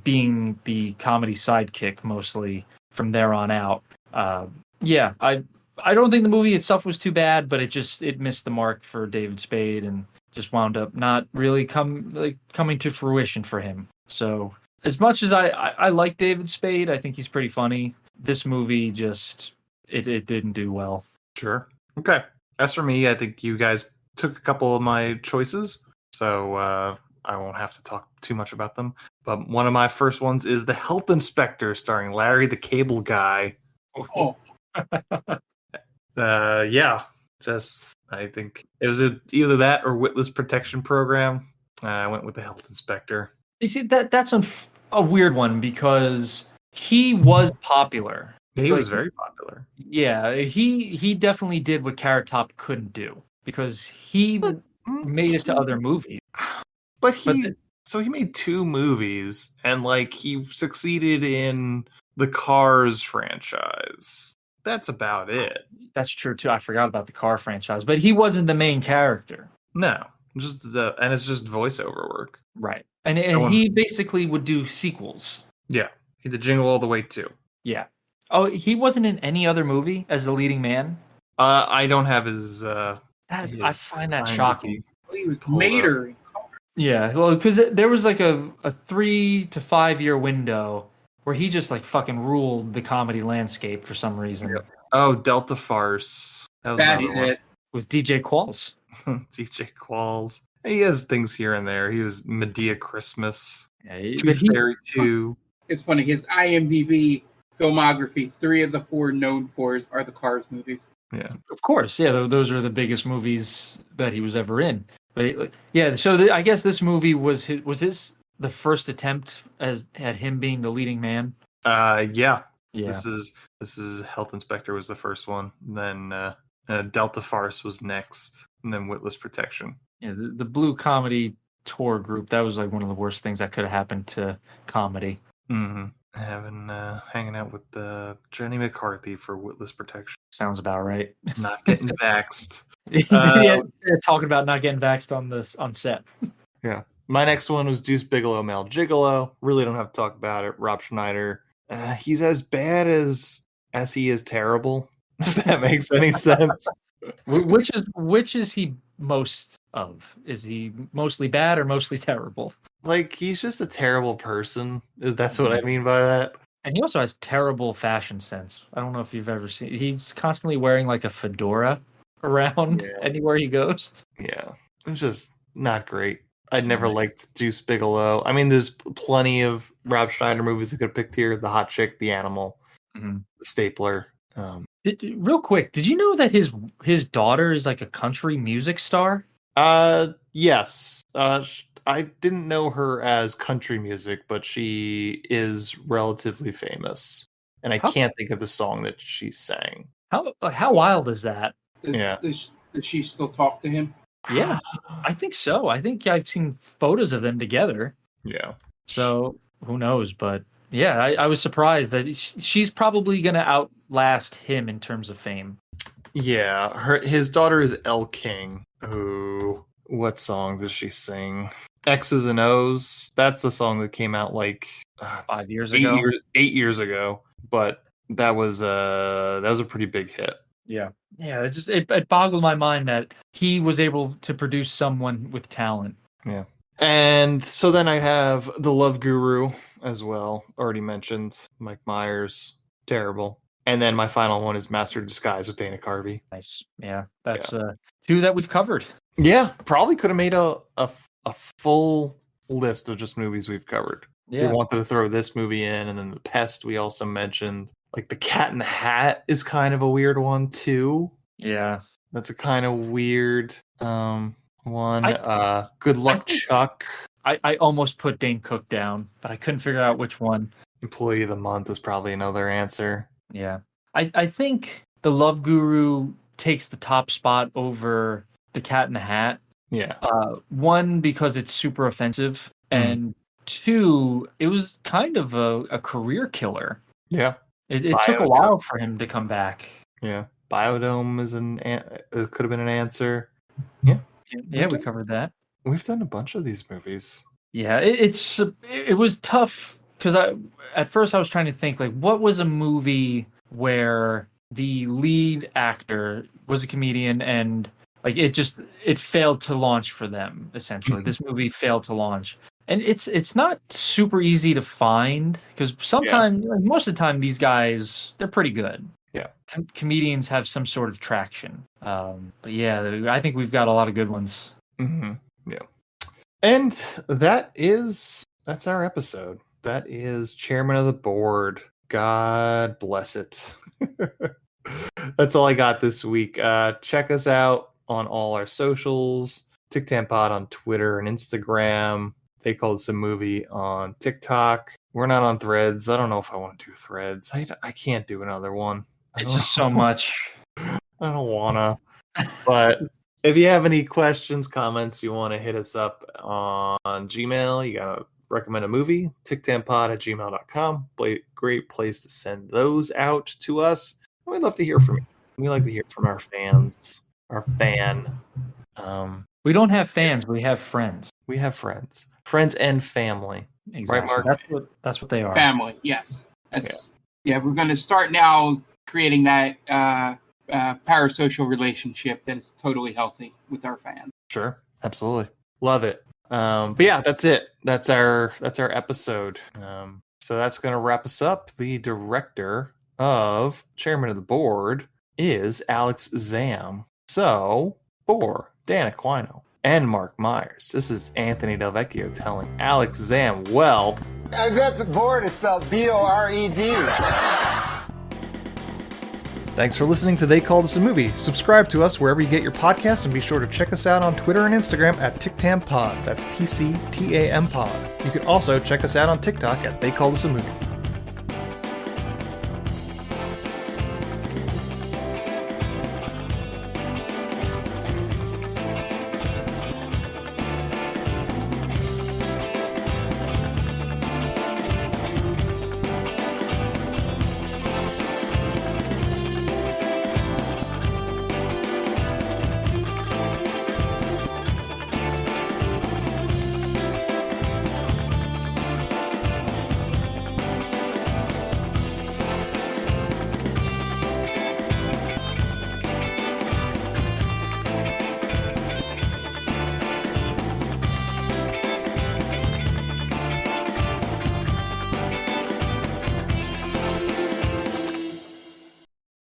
being the comedy sidekick mostly from there on out. Yeah, I don't think the movie itself was too bad, but it missed the mark for David Spade and just wound up not really coming to fruition for him. So as much as I like David Spade, I think he's pretty funny. This movie just it didn't do well. Sure. Okay. As for me, I think you guys took a couple of my choices, so I won't have to talk too much about them. But one of my first ones is The Health Inspector, starring Larry the Cable Guy. Oh, Yeah. Just, I think it was either that or Witless Protection Program. I went with The Health Inspector. You see that's a weird one because he was popular. He was very popular. Yeah, he definitely did what Carrot Top couldn't do because he made it to other movies. But he made 2 movies, and like he succeeded in the Cars franchise. That's about it. That's true too. I forgot about the Car franchise, but he wasn't the main character. No, and it's just voiceover work. Right. And he basically would do sequels. Yeah, he did Jingle All the Way too. Yeah. Oh, he wasn't in any other movie as the leading man? I don't have his. I find that shocking. He was Mater. Yeah, well, because there was like a 3 to 5 year window where he just like fucking ruled the comedy landscape for some reason. Yep. Oh, Delta Farce. That's it. With DJ Qualls. DJ Qualls. He has things here and there. He was Medea Christmas. Yeah, Tooth Fairy 2. It's funny. His IMDb filmography, 3 of the 4 known for are the Cars movies. Yeah, of course. Yeah, those are the biggest movies that he was ever in. But yeah, so I guess this movie was his the first attempt at him being the leading man. Yeah. Yeah. This is Health Inspector was the first one. Then Delta Farce was next, and then Witless Protection. Yeah, the Blue Comedy Tour group, that was like one of the worst things that could have happened to comedy. Mm-hmm. Hanging out with Jenny McCarthy for Witless Protection. Sounds about right. Not getting vaxxed. Yeah, talking about not getting vaxxed on set. Yeah. My next one was Deuce Bigelow, Male Gigolo. Really don't have to talk about it. Rob Schneider. He's as bad as he is terrible. If that makes any sense. Which is he most of? Is he mostly bad or mostly terrible? Like, he's just a terrible person. That's what I mean by that. And he also has terrible fashion sense. I don't know if you've ever seen. He's constantly wearing like a fedora around anywhere he goes. Yeah, it's just not great. I'd never liked Deuce Bigelow. I mean, there's plenty of Rob Schneider movies I could have picked here. The Hot Chick, The Animal, The Stapler. Real quick, did you know that his daughter is like a country music star? Yes. I didn't know her as country music, but she is relatively famous. And I can't think of the song that she sang. How wild is that? Does she still talk to him? Yeah, I think so. I think I've seen photos of them together. Yeah. So who knows? But yeah, I was surprised that she's probably going to outlast him in terms of fame. Yeah, his daughter is Elle King, who... What song does she sing? X's and O's. That's a song that came out like 5 years ago. 8 years ago, but that was a pretty big hit. Yeah. It boggled my mind that he was able to produce someone with talent. Yeah. And so then I have The Love Guru as well, already mentioned. Mike Myers, terrible. And then my final one is Master of Disguise with Dana Carvey. Nice. Yeah, that's 2 that we've covered. Yeah, probably could have made a full list of just movies we've covered. Yeah. If we wanted to throw this movie in, and then The Pest we also mentioned. Like The Cat in the Hat is kind of a weird one too. Yeah. That's a kind of weird one. Good Luck Chuck. I almost put Dane Cook down, but I couldn't figure out which one. Employee of the Month is probably another answer. Yeah. I think The Love Guru takes the top spot over The Cat in the Hat. Yeah. 1, because it's super offensive, and 2, it was kind of a career killer. Yeah. It took a while for him to come back. Yeah. Biodome is could have been an answer. Yeah. Yeah, we covered that. We've done a bunch of these movies. Yeah, it was tough because at first I was trying to think like what was a movie where the lead actor was a comedian and like it failed to launch for them essentially. This movie failed to launch. And it's not super easy to find because sometimes, like, most of the time, these guys, they're pretty good. Yeah. Comedians have some sort of traction. But yeah, I think we've got a lot of good ones. Mm-hmm. Yeah. And that's our episode. That is Chairman of the Board. God bless it. That's all I got this week. Check us out on all our socials. TikTampod on Twitter and Instagram. They Call This a Movie on TikTok. We're not on Threads. I don't know if I want to do Threads. I can't do another one. It's just so much. I don't wanna. But if you have any questions, comments, you want to hit us up on Gmail, you gotta recommend a movie, tictampod@gmail.com. Great place to send those out to us. We'd love to hear from you. We like to hear from our fans. Our fan. We don't have fans, we have friends. We have friends. Friends and family. Exactly. Right, Mark? That's what they are. Family, yes. We're going to start now creating that parasocial relationship that is totally healthy with our fans. Sure, absolutely, love it. But yeah, that's it. That's our episode. So that's going to wrap us up. The director of Chairman of the Board is Alex Zam. So for Dan Aquino and Mark Myers, this is Anthony Del Vecchio telling Alex Zam, well, I bet the board is spelled B-O-R-E-D. Thanks for listening to They Call This a Movie. Subscribe to us wherever you get your podcasts, and be sure to check us out on Twitter and Instagram at TicTamPod. That's TCTAM Pod. You can also check us out on TikTok at They Call This a Movie.